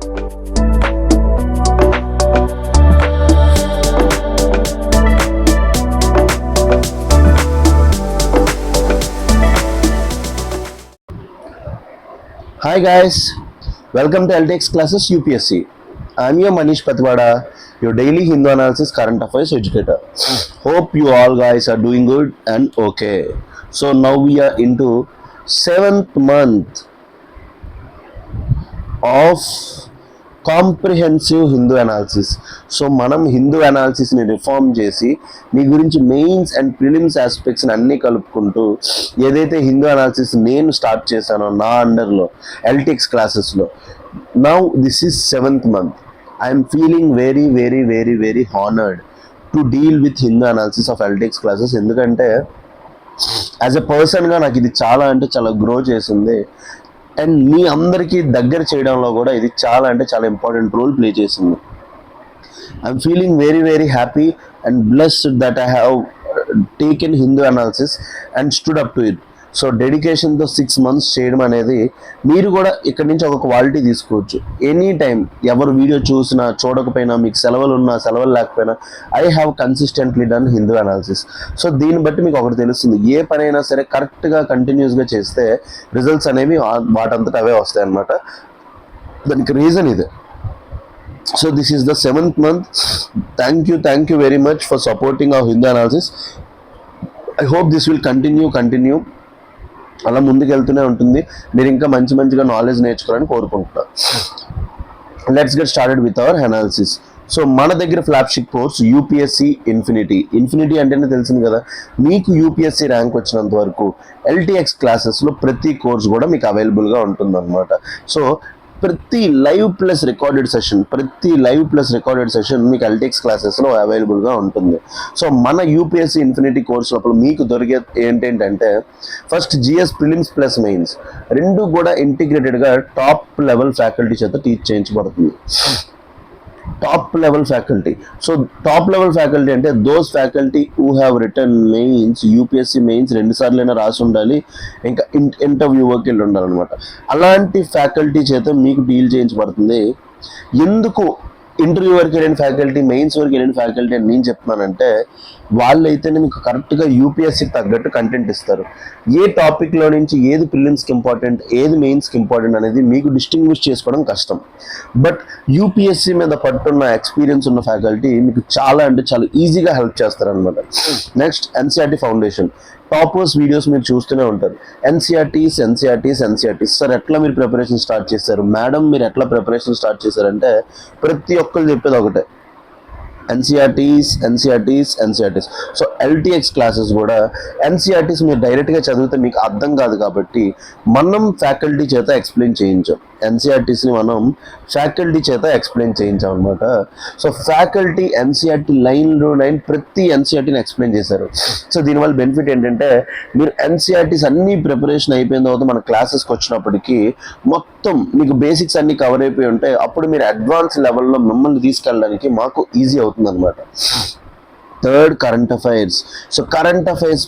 Hi guys, welcome to LTX classes UPSC. I'm your Manish Patwada, your daily Hindu analysis current affairs educator. Hope you all guys are doing good and okay. So now we are into 7th month of comprehensive Hindu analysis. So మనం Hindu అనాలిసిస్ని reform చేసి మీ గురించి mains and prelims ఆస్పెక్ట్స్ని అన్నీ కలుపుకుంటూ ఏదైతే Hindu analysis నేను start చేశానో నా అండర్లో ఎల్టిక్స్ క్లాసెస్లో, now this is 7th month. I'm feeling very very very very honoured to deal with Hindu analysis of LTX classes. ఎందుకంటే యాజ్ ఎ పర్సన్గా నాకు ఇది చాలా అంటే చాలా గ్రో చేసింది అండ్ మీ అందరికీ దగ్గర చేయడంలో కూడా ఇది చాలా అంటే చాలా ఇంపార్టెంట్ రోల్ ప్లే చేసింది. I'm feeling very very happy and blessed that I have taken Hindu analysis and stood up to it. So డెడికేషన్తో 6 months చేయడం అనేది మీరు కూడా ఇక్కడ నుంచి ఒక క్వాలిటీ తీసుకోవచ్చు. ఎనీ టైం ఎవరు వీడియో చూసినా చూడకపోయినా, మీకు సెలవులు ఉన్నా సెలవులు లేకపోయినా, I have consistently done Hindu analysis. So దీన్ని బట్టి మీకు ఒకటి తెలుస్తుంది, ఏ పనైనా సరే కరెక్ట్గా కంటిన్యూస్గా చేస్తే రిజల్ట్స్ అనేవి వాటంతట అవే వస్తాయి అన్నమాట. దానికి రీజన్ ఇదే. So this is the 7th month. Thank you very much for supporting our Hindu analysis. I hope this will continue. అలా ముందుకు వెళ్తూనే ఉంటుంది. మీరు ఇంకా మంచిగా నాలెడ్జ్ నేర్చుకోవాలని కోరుకుంటున్నాను. Let's get started with our analysis. So మన దగ్గర ఫ్లాగ్షిప్ కోర్స్ యూపీఎస్సీ ఇన్ఫినిటీ అంటేనే తెలిసింది కదా. మీకు యూపీఎస్సీ ర్యాంక్ వచ్చినంత వరకు ఎల్టీఎక్స్ క్లాసెస్లో ప్రతి కోర్స్ కూడా మీకు అవైలబుల్గా ఉంటుందన్నమాట. సో ప్రతి లైవ్ ప్లస్ రికార్డెడ్ సెషన్ మీకు ఎల్టీఎక్స్ క్లాసెస్లో అవైలబుల్గా ఉంటుంది. సో మన యూపీఎస్సీ ఇన్ఫినిటీ కోర్స్ లోపల మీకు దొరికే ఏంటంటే first GS prelims plus mains రెండు కూడా ఇంటిగ్రేటెడ్గా టాప్ లెవెల్ ఫ్యాకల్టీ చేత టీచ్ చేయించబడుతుంది. Top level faculty. So top level faculty అంటే those faculty who have written mains, UPSC mains 2 సార్లైనా రాసి ఉండాలి, ఇంకా ఇంటర్వ్యూకి వెళ్ళి ఉండాలన్నమాట. అలాంటి ఫ్యాకల్టీ చేత మీకు డీల్ చేయించబడుతుంది. ఎందుకు ఇంటర్వ్యూ వరకు వెళ్ళిన ఫ్యాకల్టీ, మెయిన్స్ వరకు వెళ్ళిన ఫ్యాకల్టీ అని నేను చెప్తున్నానంటే, వాళ్ళైతేనే మీకు కరెక్ట్గా యూపీఎస్సీకి తగ్గట్టు కంటెంట్ ఇస్తారు. ఏ టాపిక్లో నుంచి ఏది ప్రిలిమ్స్కి ఇంపార్టెంట్, ఏది మెయిన్స్కి ఇంపార్టెంట్ అనేది మీకు డిస్టింగ్విష్ చేసుకోవడం కష్టం. బట్ యూపీఎస్సీ మీద పట్టున్న ఎక్స్పీరియన్స్ ఉన్న ఫ్యాకల్టీ మీకు చాలా అంటే చాలా ఈజీగా హెల్ప్ చేస్తారనమాట. Next NCERT foundation. Toppers videos మీరు చూస్తూనే ఉంటారు. ఎన్సీఆర్టీస్. సార్ ఎట్లా మీరు ప్రిపరేషన్ స్టార్ట్ చేశారు, మేడం మీరు ఎట్లా ప్రిపరేషన్ స్టార్ట్ చేశారంటే ప్రతి ఒక్కరు చెప్పేది ఒకటే, ఎన్సీఆర్టీస్. సో ఎల్టీఎక్స్ క్లాసెస్ కూడా ఎన్సీఆర్టీస్ మీరు డైరెక్ట్గా చదివితే మీకు అర్థం కాదు కాబట్టి మనం ఫ్యాకల్టీ చేత ఎక్స్ప్లెయిన్ చేయించాం. ఎన్సీఆర్టీస్ని మనం ఫ్యాకల్టీ చేత ఎక్స్ప్లెయిన్ చేయించాం అనమాట. సో ఫ్యాకల్టీ ఎన్సీఆర్టీ లైన్ ప్రతి ఎన్సీఆర్టీని ఎక్స్ప్లెయిన్ చేశారు. సో దీనివల్ల బెనిఫిట్ ఏంటంటే మీరు ఎన్సీఆర్టీస్ అన్ని ప్రిపరేషన్ అయిపోయిన తర్వాత మన క్లాసెస్కి వచ్చినప్పటికీ మొత్తం మీకు బేసిక్స్ అన్ని కవర్ అయిపోయి ఉంటాయి. అప్పుడు మీరు అడ్వాన్స్ లెవెల్లో మిమ్మల్ని తీసుకెళ్ళడానికి మాకు ఈజీ అవుతుంది అనమాట. Third, current affairs. So current affairs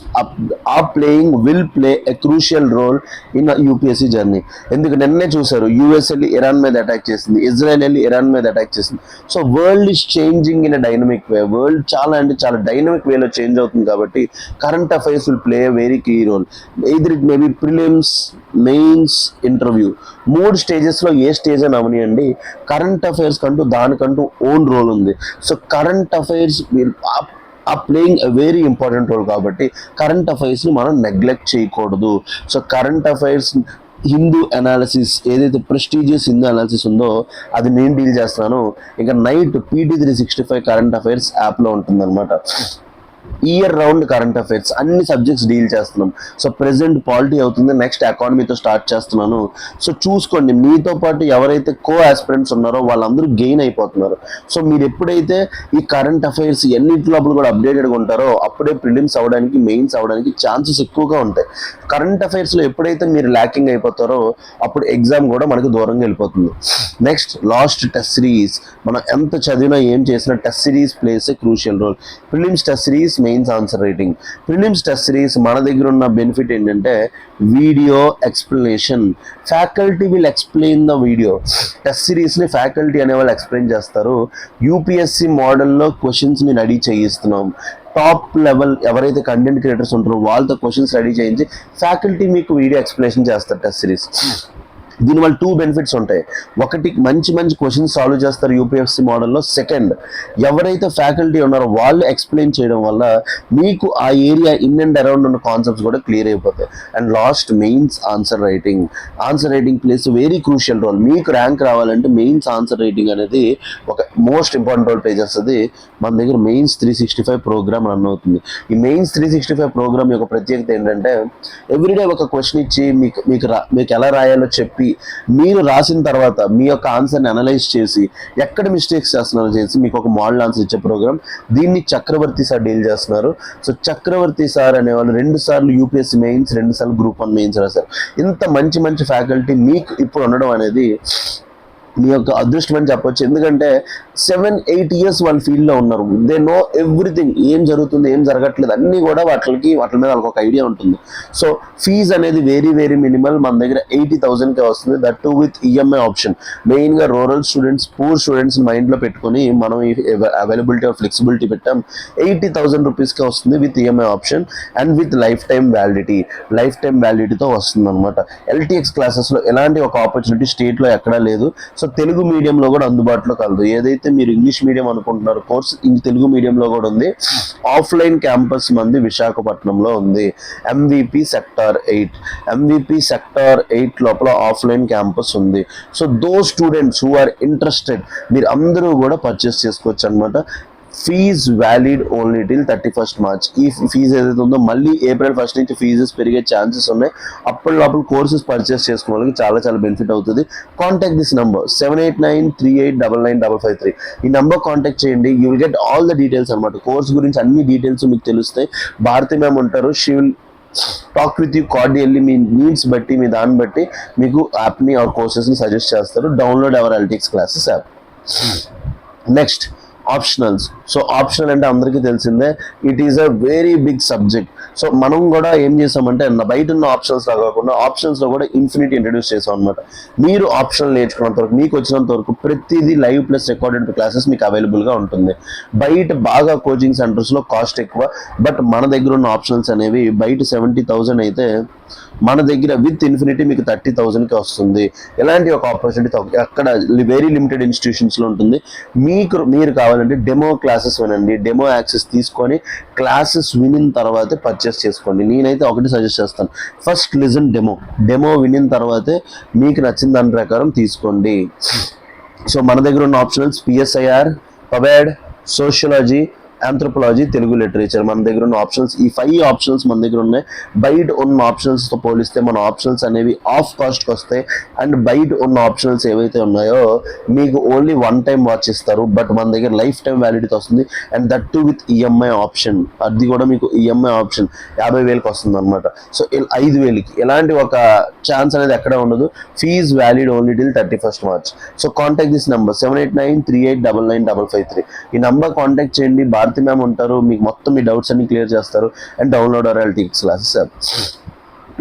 will play a crucial role in a UPSC journey. ఎందుకు నిన్నే చూసారు, యుఎస్ వెళ్ళి ఇరాన్ మీద అటాక్ చేసింది, ఇజ్రాయెల్ వెళ్ళి ఇరాన్ మీద అటాక్ చేసింది. So world is changing in a dynamic way. World చాలా అంటే చాలా డైనమిక్ వేలో చేంజ్ అవుతుంది కాబట్టి current affairs will play a very key role. Either it may be prelims, mains, interview. 3 స్టేజెస్లో ఏ స్టేజ్ అని అవనియండి, కరెంట్ అఫైర్స్ కంటూ దానికంటూ ఓన్ రోల్ ఉంది. So current affairs playing a very important role కాబట్టి కరెంట్ అఫైర్స్ని మనం నెగ్లెక్ట్ చేయకూడదు. So current affairs Hindu analysis ఏదైతే ప్రెస్టీజియస్ హిందూ అనాలిసిస్ ఉందో అది నేను డీల్ చేస్తున్నాను. ఇంకా నైట్ PT365 కరెంట్ అఫైర్స్ యాప్లో ఉంటుందన్నమాట. ఇయర్ రౌండ్ కరెంట్ అఫైర్స్ అన్ని సబ్జెక్ట్స్ డీల్ చేస్తున్నాం. సో ప్రెసెంట్ పాలిటీ అవుతుంది, నెక్స్ట్ ఎకానమీతో స్టార్ట్ చేస్తున్నాను. సో చూసుకోండి, మీతో పాటు ఎవరైతే కో ఆస్పిరెంట్స్ ఉన్నారో వాళ్ళందరూ గెయిన్ అయిపోతున్నారు. సో మీరు ఎప్పుడైతే ఈ కరెంట్ అఫైర్స్ ఎన్నింటి లోపల కూడా అప్డేటెడ్గా ఉంటారో అప్పుడే ప్రిలిమ్స్ అవ్వడానికి, మెయిన్స్ అవ్వడానికి ఛాన్సెస్ ఎక్కువగా ఉంటాయి. కరెంట్ అఫైర్స్లో ఎప్పుడైతే మీరు ల్యాకింగ్ అయిపోతారో అప్పుడు ఎగ్జామ్ కూడా మనకు దూరంగా వెళ్ళిపోతుంది. Next last test series. మనం ఎంత చదివినా ఏం చేసినా test series plays a crucial role. Prelims test series mains answer writing. Prelims test series మన దగ్గర ఉన్న బెనిఫిట్ ఏంటంటే video explanation. Faculty will explain the video. Test సిరీస్ని ఫ్యాకల్టీ అనే వాళ్ళు ఎక్స్ప్లెయిన్ చేస్తారు. యూపీఎస్సి మోడల్లో క్వశ్చన్స్ని రెడీ చేయిస్తున్నాం. టాప్ లెవెల్ ఎవరైతే కంటెంట్ క్రియేటర్స్ ఉంటారో వాళ్ళతో క్వశ్చన్స్ రెడీ చేయించి ఫ్యాకల్టీ మీకు వీడియో ఎక్స్ప్లెనేషన్ చేస్తారు టెస్ట్ సిరీస్. దీనివల్ల 2 బెనిఫిట్స్ ఉంటాయి. ఒకటి, మంచి మంచి క్వశ్చన్స్ సాల్వ్ చేస్తారు యూపీఎస్సీ మోడల్లో. సెకండ్, ఎవరైతే ఫ్యాకల్టీ ఉన్నారో వాళ్ళు ఎక్స్ప్లెయిన్ చేయడం వల్ల మీకు ఆ ఏరియా ఇన్ అండ్ అరౌండ్ ఉన్న కాన్సెప్ట్స్ కూడా క్లియర్ అయిపోతాయి. And last, mains answer writing. Answer writing plays very crucial role. మీకు ర్యాంక్ రావాలంటే మెయిన్స్ ఆన్సర్ రైటింగ్ అనేది ఒక మోస్ట్ ఇంపార్టెంట్ రోల్ ప్లే చేస్తుంది. మన దగ్గర మెయిన్స్ 365 ప్రోగ్రామ్ రన్ అవుతుంది. ఈ మెయిన్స్ 365 ప్రోగ్రామ్ యొక్క ప్రత్యేకత ఏంటంటే ఎవ్రీడే ఒక క్వశ్చన్ ఇచ్చి మీకు ఎలా రాయాలో చెప్పి మీరు రాసిన తర్వాత మీ యొక్క ఆన్సర్ని అనలైజ్ చేసి ఎక్కడ మిస్టేక్స్ చేస్తున్నారో చేసి మీకు ఒక మోడల్ ఆన్సర్ ఇచ్చే ప్రోగ్రామ్. దీన్ని చక్రవర్తి సార్ డీల్ చేస్తున్నారు. సో చక్రవర్తి సార్ అనేవాళ్ళు 2 సార్లు యూపీఎస్సీ మెయిన్స్, 2 సార్లు గ్రూప్ 1 మెయిన్స్ రాశారు. ఇంత మంచి మంచి ఫ్యాకల్టీ మీకు ఇప్పుడు ఉండడం అనేది మీ యొక్క అదృష్టం అని చెప్పొచ్చు. ఎందుకంటే 7-8 years వాళ్ళ ఫీల్డ్లో ఉన్నారు. దే నో ఎవ్రీథింగ్, ఏం జరుగుతుంది ఏం జరగట్లేదు అన్నీ కూడా వాటి మీద వాళ్ళకి ఒక ఐడియా ఉంటుంది. సో ఫీజ్ అనేది వెరీ వెరీ మినిమల్. మన దగ్గర 80,000కే వస్తుంది. That too with EMI option. మెయిన్గా రూరల్ స్టూడెంట్స్, పూర్ స్టూడెంట్స్ మైండ్లో పెట్టుకొని మనం ఈ అవైలబిలిటీ ఆఫ్ ఫ్లెక్సిబిలిటీ పెట్టాం. 80,000 రూపీస్కే వస్తుంది with EMI option and with life time వ్యాలిడిటీతో వస్తుంది అనమాట. ఎల్టీఎక్స్ క్లాసెస్లో ఎలాంటి ఒక ఆపర్చునిటీ స్టేట్లో ఎక్కడా లేదు. సో తెలుగు మీడియంలో కూడా అందుబాటులో కలదు. ఏదైతే మీరు ఇంగ్లీష్ మీడియం అనుకుంటున్నారో కోర్స్ తెలుగు మీడియంలో కూడా ఉంది. ఆఫ్లైన్ క్యాంపస్ మంది విశాఖపట్నంలో ఉంది. MVP సెక్టార్ 8 లోపల ఆఫ్లైన్ క్యాంపస్ ఉంది. So though students who are interested మీరు అందరూ కూడా పర్చేస్ చేసుకోవచ్చు అనమాట. Fees valid only till 31st March. ఈ ఫీజు ఏదైతే ఉందో మళ్ళీ April 1st నుంచి ఫీజెస్ పెరిగే ఛాన్సెస్ ఉన్నాయి. అప్పటి లోపల కోర్సెస్ పర్చేస్ చేసుకునే వాళ్ళకి చాలా చాలా బెనిఫిట్ అవుతుంది. Contact this number 7893899553. ఈ నంబర్ కాంటాక్ట్ చేయండి. You will get all the details అనమాట. కోర్స్ గురించి అన్ని డీటెయిల్స్ మీకు తెలుస్తాయి. భారతి మ్యామ్ ఉంటారు. She will talk with you cordially. మీ నీడ్స్ బట్టి, మీ దాన్ని బట్టి మీకు యాప్ని ఆర్ కోర్సెస్ని సజెస్ట్ చేస్తారు. Download our LTX classes app. Next, optionals. So optional అంటే అందరికీ తెలిసిందే, it is a very big subject. So మనం కూడా ఏం చేసామంటే బయట ఉన్న ఆప్షన్స్లో కాకుండా ఆప్షన్స్లో కూడా ఇన్ఫినిటీ ఇంట్రడ్యూస్ చేసాం అనమాట. మీరు ఆప్షనల్ నేర్చుకున్నంత వరకు, మీకు వచ్చినంత వరకు ప్రతిదీ లైవ్ ప్లస్ రికార్డెడ్ క్లాసెస్ మీకు అవైలబుల్గా ఉంటుంది. బయట బాగా కోచింగ్ సెంటర్స్లో కాస్ట్ ఎక్కువ, బట్ మన దగ్గర ఉన్న ఆప్షనల్స్ అనేవి బయట 70,000 అయితే మన దగ్గర విత్ ఇన్ఫినిటీ మీకు 30,000కి వస్తుంది. ఎలాంటి ఒక ఆపర్చునిటీ అక్కడ వెరీ లిమిటెడ్ ఇన్స్టిట్యూషన్స్లో ఉంటుంది. మీరు కావాలంటే డెమో క్లాసెస్ వినండి. డెమో యాక్సెస్ తీసుకొని క్లాసెస్ వినిన తర్వాతే పర్చేస్ చేసుకోండి. నేనైతే ఒకటి సజెస్ట్ చేస్తాను, ఫస్ట్ లిజన్ డెమో వినిన తర్వాతే మీకు నచ్చిన దాని ప్రకారం తీసుకోండి. సో మన దగ్గర ఉన్న optionals PSIR, pub ad, sociology, anthropology, Telugu literature. మన దగ్గర ఉన్న ఆప్షన్స్ ఈ 5 ఆప్షన్స్ మన దగ్గర ఉన్నాయి. బయట ఉన్న ఆప్షన్స్తో పోలిస్తే మన ఆప్షన్స్ అనేవి ఆఫ్ కాస్ట్కి వస్తాయి. అండ్ బయట ఉన్న ఆప్షన్స్ ఏవైతే ఉన్నాయో మీకు ఓన్లీ 1 time వాచ్ ఇస్తారు, బట్ మన దగ్గర లైఫ్ టైం వ్యాలిడిటీ వస్తుంది. And that too with EMI option. అది కూడా మీకు ఈఎంఐ ఆప్షన్ 50,000కి వస్తుంది అనమాట. సో 5,000కి ఎలాంటి ఒక ఛాన్స్ అనేది ఎక్కడ ఉండదు. Fees valid only till 31st March. So contact this number 7893899553. ఈ నెంబర్ కాంటాక్ట్ చేయండి. భారతి మ్యామ్ ఉంటారు, మీకు మొత్తం మీ డౌట్స్ అన్ని క్లియర్ చేస్తారు. And download our LTX classes.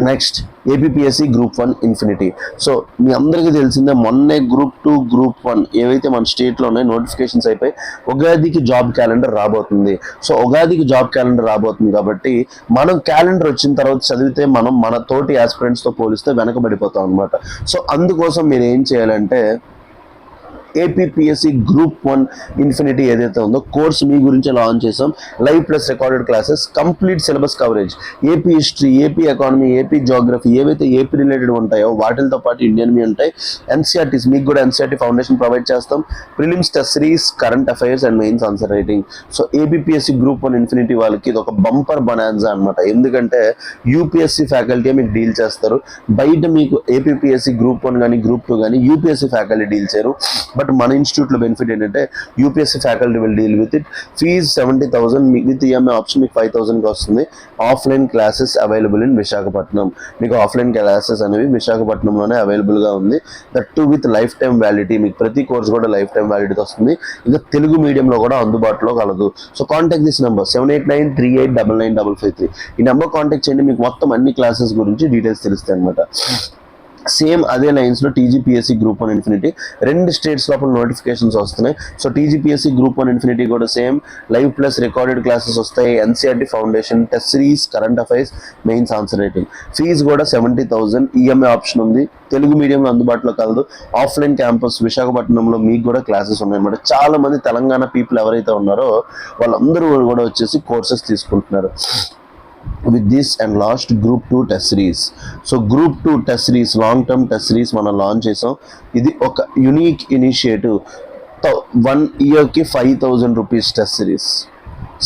Next, APPSC group 1 infinity. So మీ అందరికీ తెలిసిందే, మొన్నే గ్రూప్ 2, గ్రూప్ 1 ఏవైతే మన స్టేట్లో ఉన్నాయో నోటిఫికేషన్స్ అయిపోయి ఉగాదికి జాబ్ క్యాలెండర్ రాబోతుంది. సో ఉగాదికి జాబ్ క్యాలెండర్ రాబోతుంది కాబట్టి మనం క్యాలెండర్ వచ్చిన తర్వాత చదివితే మనం మన తోటి ఆస్పిరెంట్స్తో పోలిస్తే వెనకబడిపోతాం అనమాట. సో అందుకోసం మీరు ఏం చేయాలంటే ఏపీపీఎస్సీ గ్రూప్ 1 ఇన్ఫినిటీ ఏదైతే ఉందో కోర్స్ మీ గురించి లాంచ్ చేసాం. Live plus recorded classes, complete syllabus coverage, AP history, AP economy, AP geography, ఏవైతే ఏపీ రిలేటెడ్ ఉంటాయో వాటితో పాటు ఇండియన్వి ఉంటాయి. ఎన్సీఆర్టీస్, మీకు కూడా ఎన్సీఆర్టీ ఫౌండేషన్ ప్రొవైడ్ చేస్తాం. Prelims test series, current affairs and mains answer writing. So APPSC group 1 infinity వాళ్ళకి ఇది ఒక బంపర్ బనాన్సా అనమాట. ఎందుకంటే యూపీఎస్సీ ఫ్యాకల్టీ మీకు డీల్ చేస్తారు. బయట మీకు ఏపీపీఎస్సీ గ్రూప్ 1 కానీ గ్రూప్ 2 కానీ యూపీఎస్సీ ఫ్యాకల్టీ డీల్ చేయరు. బట్ మన ఇన్స్టిట్యూట్లో బెనిఫిట్ ఏంటంటే UPSC faculty will deal with it. Fees 70,000 with EMI option మీకు 5,000కి వస్తుంది. Offline classes available in Visakhapatnam. మీకు ఆఫ్లైన్ క్లాసెస్ అనేవి విశాఖపట్నంలోనే అవైలబుల్గా ఉంది. That too with life time validity. మీకు ప్రతి కోర్స్ కూడా లైఫ్ టైం వ్యాలిడిటీ వస్తుంది. ఇంకా తెలుగు మీడియంలో కూడా అందుబాటులో కలదు. So contact this number 7893899553. ఈ నెంబర్ కాంటాక్ట్ చేయండి. మీకు మొత్తం అన్ని క్లాసెస్ గురించి డీటెయిల్స్ తెలుస్తాయి అనమాట. సేమ్ అదే లైన్స్లో టీజీపీఎస్సీ గ్రూప్ 1 ఇన్ఫినిటీ 2 స్టేట్స్ లోపల నోటిఫికేషన్స్ వస్తున్నాయి. సో టీజీపీఎస్సీ గ్రూప్ 1 ఇన్ఫినిటీ కూడా same live plus recorded classes వస్తాయి. NCERT foundation, test series, current affairs, mains answer writing. Fee కూడా 70,000. ఈఎంఐ ఆప్షన్ ఉంది. తెలుగు మీడియంలో అందుబాటులో కలదు. ఆఫ్లైన్ క్యాంపస్ విశాఖపట్నంలో మీకు కూడా క్లాసెస్ ఉన్నాయన్నమాట. చాలా మంది తెలంగాణ పీపుల్ ఎవరైతే ఉన్నారో వాళ్ళందరూ కూడా వచ్చేసి కోర్సెస్ తీసుకుంటున్నారు. with this and last group 2 test series. So group 2 test series long term test series మనం లాంచ్ చేసాం. ఇది ఒక యూనిక్ ఇనిషియేటివ్. 1 year కి 5,000 rupees test series.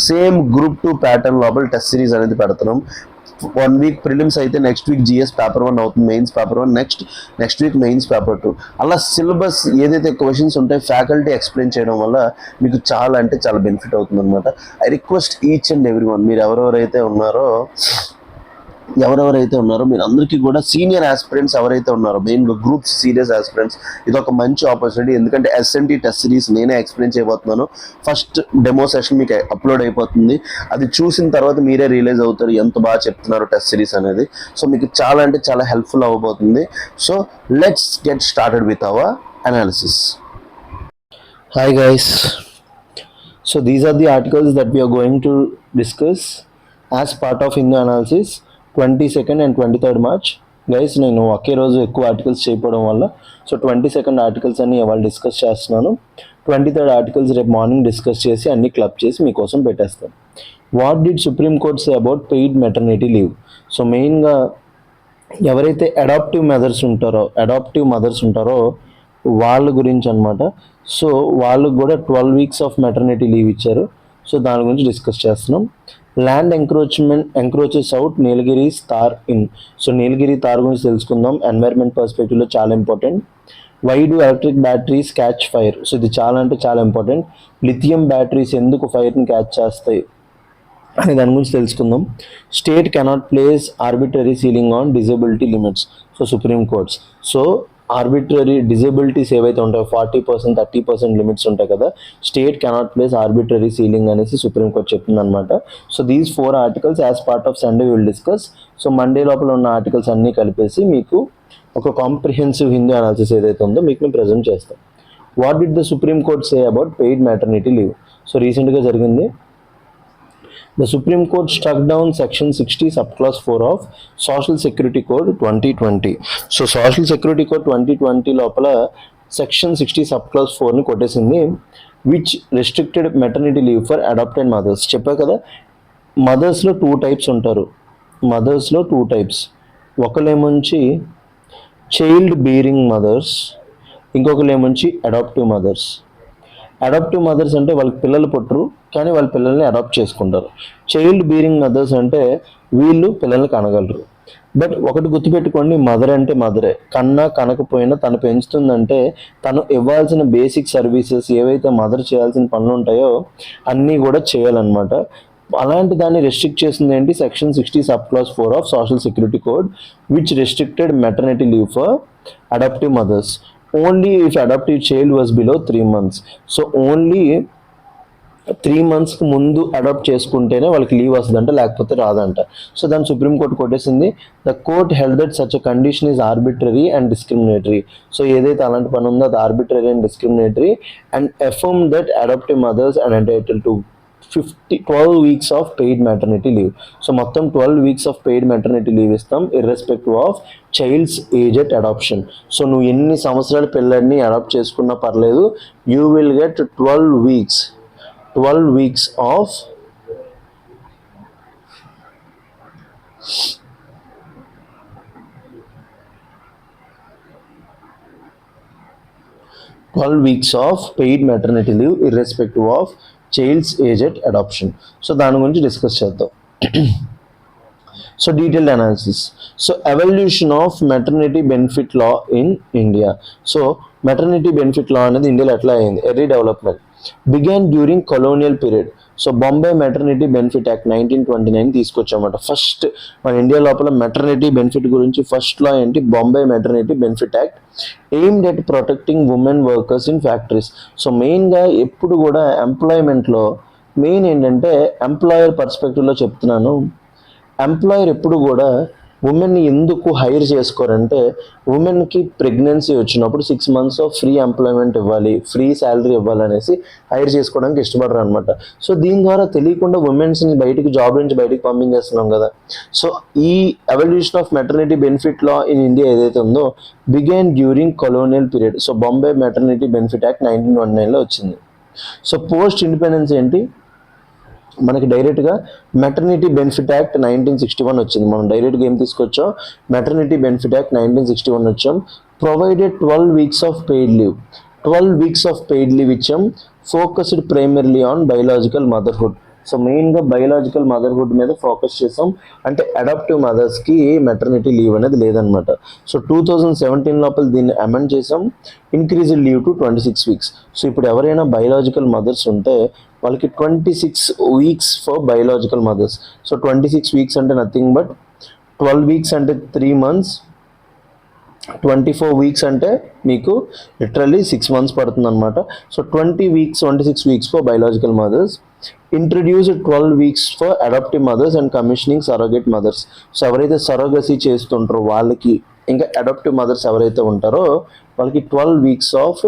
Same group 2 pattern లోపల టెస్ట్ సిరీస్ అనేది పెడుతున్నాం. 1 week ప్రిలిమ్స్ అయితే నెక్స్ట్ వీక్ జిఎస్ పేపర్ 1 అవుతుంది, mains paper 1, next week mains paper 2. అలా సిలబస్ ఏదైతే క్వశ్చన్స్ ఉంటాయో ఫ్యాకల్టీ ఎక్స్ప్లెయిన్ చేయడం వల్ల మీకు చాలా అంటే చాలా బెనిఫిట్ అవుతుంది అనమాట. I request each and every one, మీరు ఎవరెవరైతే ఉన్నారో మీరు అందరికీ కూడా సీనియర్ ఆస్పిరెంట్స్ ఎవరైతే ఉన్నారో మెయిన్గా గ్రూప్స్ సీరియస్ ఆస్పిరెంట్స్ ఇది ఒక మంచి ఆపర్చునిటీ. ఎందుకంటే ఎస్ఎన్టీ టెస్ట్ సిరీస్ నేనే ఎక్స్ప్లెయిన్ చేయబోతున్నాను. ఫస్ట్ డెమో సెషన్ మీకు అప్లోడ్ అయిపోతుంది. అది చూసిన తర్వాత మీరే రియలైజ్ అవుతారు ఎంత బాగా చెప్తున్నారు టెస్ట్ సిరీస్ అనేది. సో మీకు చాలా అంటే చాలా హెల్ప్ఫుల్ అవ్వబోతుంది. So let's get started with our analysis. Hi guys, so these are the articles that we are going to discuss as part of Hindu analysis 22nd and 23rd March. Guys నేను ఒకే రోజు ఎక్కువ articles చేయడం వల్ల so 22nd articles అన్ని ఇవాళ discuss చేస్తున్నాను. 23rd articles రేపు morning discuss చేసి అన్ని క్లబ్ చేసి మీకోసం పెట్టేస్తాను. What did supreme court say about paid maternity leave? So మెయిన్గా ఎవరైతే అడాప్టివ్ మదర్స్ ఉంటారో వాళ్ళ గురించి అనమాట. సో వాళ్ళకు కూడా 12 weeks ఆఫ్ మెటర్నిటీ లీవ్ ఇచ్చారు. సో దాని గురించి డిస్కస్ చేస్తున్నాం. Land encroaches out Nilgiris tahr in. So Nilgiri tahr గురించి తెలుసుకుందాం. ఎన్వైర్న్మెంట్ పర్స్పెక్టివ్లో చాలా important. Why do electric batteries catch fire? So ఇది చాలా అంటే చాలా ఇంపార్టెంట్. లిథియం బ్యాటరీస్ ఎందుకు ఫైర్ని క్యాచ్ చేస్తాయి అనే దాని గురించి తెలుసుకుందాం. State cannot place arbitrary ceiling on disability limits. So supreme courts so arbitrary disabilities ఏవైతే ఉంటాయో 40%, 30% లిమిట్స్ ఉంటాయి కదా, state cannot place arbitrary ceiling అనేసి సుప్రీంకోర్టు చెప్తుంది అనమాట. So these 4 articles as part of Sunday will discuss. So Monday లోపల ఉన్న articles అన్నీ కలిపేసి మీకు ఒక కాంప్రిహెన్సివ్ హిందూ అనాలిసిస్ ఏదైతే ఉందో మీకు మేము ప్రజెంట్ చేస్తాం. What did the supreme court say about paid maternity leave? So రీసెంట్గా జరిగింది. The Supreme Court struck down Section 60 Subclause 4 of Social Security Code 2020. So Social Security Code 2020 లోపల Section 60 Subclause 4ని కొట్టేసింది. Which restricted maternity leave for adopted mothers. చెప్పా కదా, మదర్స్లో 2 types ఉంటారు. ఒకళ్ళేమొంచి చైల్డ్ బీరింగ్ మదర్స్, ఇంకొకళ్ళేమొంచి అడాప్టివ్ మదర్స్. అడాప్టివ్ మదర్స్ అంటే వాళ్ళకి పిల్లలు పుట్టరు కానీ వాళ్ళ పిల్లల్ని అడాప్ట్ చేసుకుంటారు. చైల్డ్ బీరింగ్ మదర్స్ అంటే వీళ్ళు పిల్లల్ని కనగలరు. బట్ ఒకటి గుర్తుపెట్టుకోండి, మదర్ అంటే మదరే. కనకపోయినా తను పెంచుతుందంటే తను ఇవ్వాల్సిన బేసిక్ సర్వీసెస్ ఏవైతే మదర్ చేయాల్సిన పనులు ఉంటాయో అన్నీ కూడా చేయాలన్నమాట. అలాంటి దాన్ని రెస్ట్రిక్ట్ చేసింది ఏంటి? Section 60 Subclause 4 of social security code which restricted maternity leave for adoptive mother's only if adaptive child was below 3 months. So only 3 monthsకి ముందు అడాప్ట్ చేసుకుంటేనే వాళ్ళకి లీవ్ వస్తుందంట, లేకపోతే రాదంట. సో దాన్ని సుప్రీంకోర్టు కొట్టేసింది. The court held that such a condition is arbitrary and discriminatory. So ఏదైతే అలాంటి పని ఉందో అది arbitrary and discriminatory and affirm that adoptive mothers and entitle to 12 weeks of paid maternity leave. So మొత్తం 12 weeks of paid maternity leave ఇస్తాం irrespective of child's age at adoption. So నువ్వు ఎన్ని సంవత్సరాల పిల్లల్ని అడాప్ట్ చేసుకున్నా పర్లేదు, you will get 12 weeks of paid maternity leave irrespective of child's age at adoption. So దాని గురించి డిస్కస్ చేద్దాం. So detailed analysis. So evolution of maternity benefit law in India. So maternity benefit law అనేది ఇండియాలో ఎట్లా అయింది? Early development began during colonial period. So Bombay maternity benefit act 1929 తీసుకొచ్చామన్నమాట. First మన India లోపల మెటర్నిటీ బెనిఫిట్ గురించి ఫస్ట్ లా ఏంటి? Bombay maternity benefit act aimed at protecting women workers in factories. So మెయిన్గా ఎప్పుడు కూడా ఎంప్లాయ్మెంట్లో మెయిన్ ఏంటంటే ఎంప్లాయర్ పర్స్పెక్టివ్లో చెప్తున్నాను, ఎంప్లాయర్ ఎప్పుడు కూడా ఉమెన్ని ఎందుకు హైర్ చేసుకోరంటే, ఉమెన్కి ప్రెగ్నెన్సీ వచ్చినప్పుడు 6 months ఆఫ్ ఫ్రీ ఎంప్లాయ్మెంట్ ఇవ్వాలి, ఫ్రీ శాలరీ ఇవ్వాలనేసి హైర్ చేసుకోవడానికి ఇష్టపడరు అనమాట. సో దీని ద్వారా తెలియకుండా ఉమెన్స్ని బయటికి జాబ్ నుంచి బయటికి పంపించేస్తున్నాం కదా. సో ఈ evolution of maternity benefit law in India ఏదైతే ఉందో begin during colonial period. So Bombay maternity benefit act 1919లో వచ్చింది. సో పోస్ట్ ఇండిపెండెన్స్ ఏంటి? మనకి డైరెక్ట్గా మెటర్నిటీ బెనిఫిట్ యాక్ట్ 1961 వచ్చింది. మనం డైరెక్ట్గా ఏం తీసుకొచ్చాం? మెటర్నిటీ బెనిఫిట్ యాక్ట్ 1961 వచ్చాం. Provided 12 weeks of paid leave. 12 weeks of paid leave ఇచ్చాం. Focused primarily on biological motherhood. So మెయిన్గా బయలాజికల్ మదర్హుడ్ మీద ఫోకస్ చేసాం. అంటే అడాప్టివ్ మదర్స్కి మెటర్నిటీ లీవ్ అనేది లేదనమాట. సో 2017 లోపల దీన్ని అమెండ్ చేసాం. Increased leave to 26 weeks. So ఇప్పుడు ఎవరైనా బయలాజికల్ మదర్స్ ఉంటే వాళ్ళకి 26 weeks for biological mothers. So 26 weeks అంటే నథింగ్ బట్ 12 weeks అంటే 3 months, 24 weeks అంటే మీకు లిటరల్లీ 6 months పడుతుంది అనమాట. So 26 weeks for biological mothers. Introduced 12 weeks for adoptive mothers and commissioning surrogate mothers. So ఎవరైతే సరోగసీ చేస్తుంటారో వాళ్ళకి, ఇంకా అడాప్టివ్ మదర్స్ ఎవరైతే ఉంటారో వాళ్ళకి 12 weeks ఆఫ్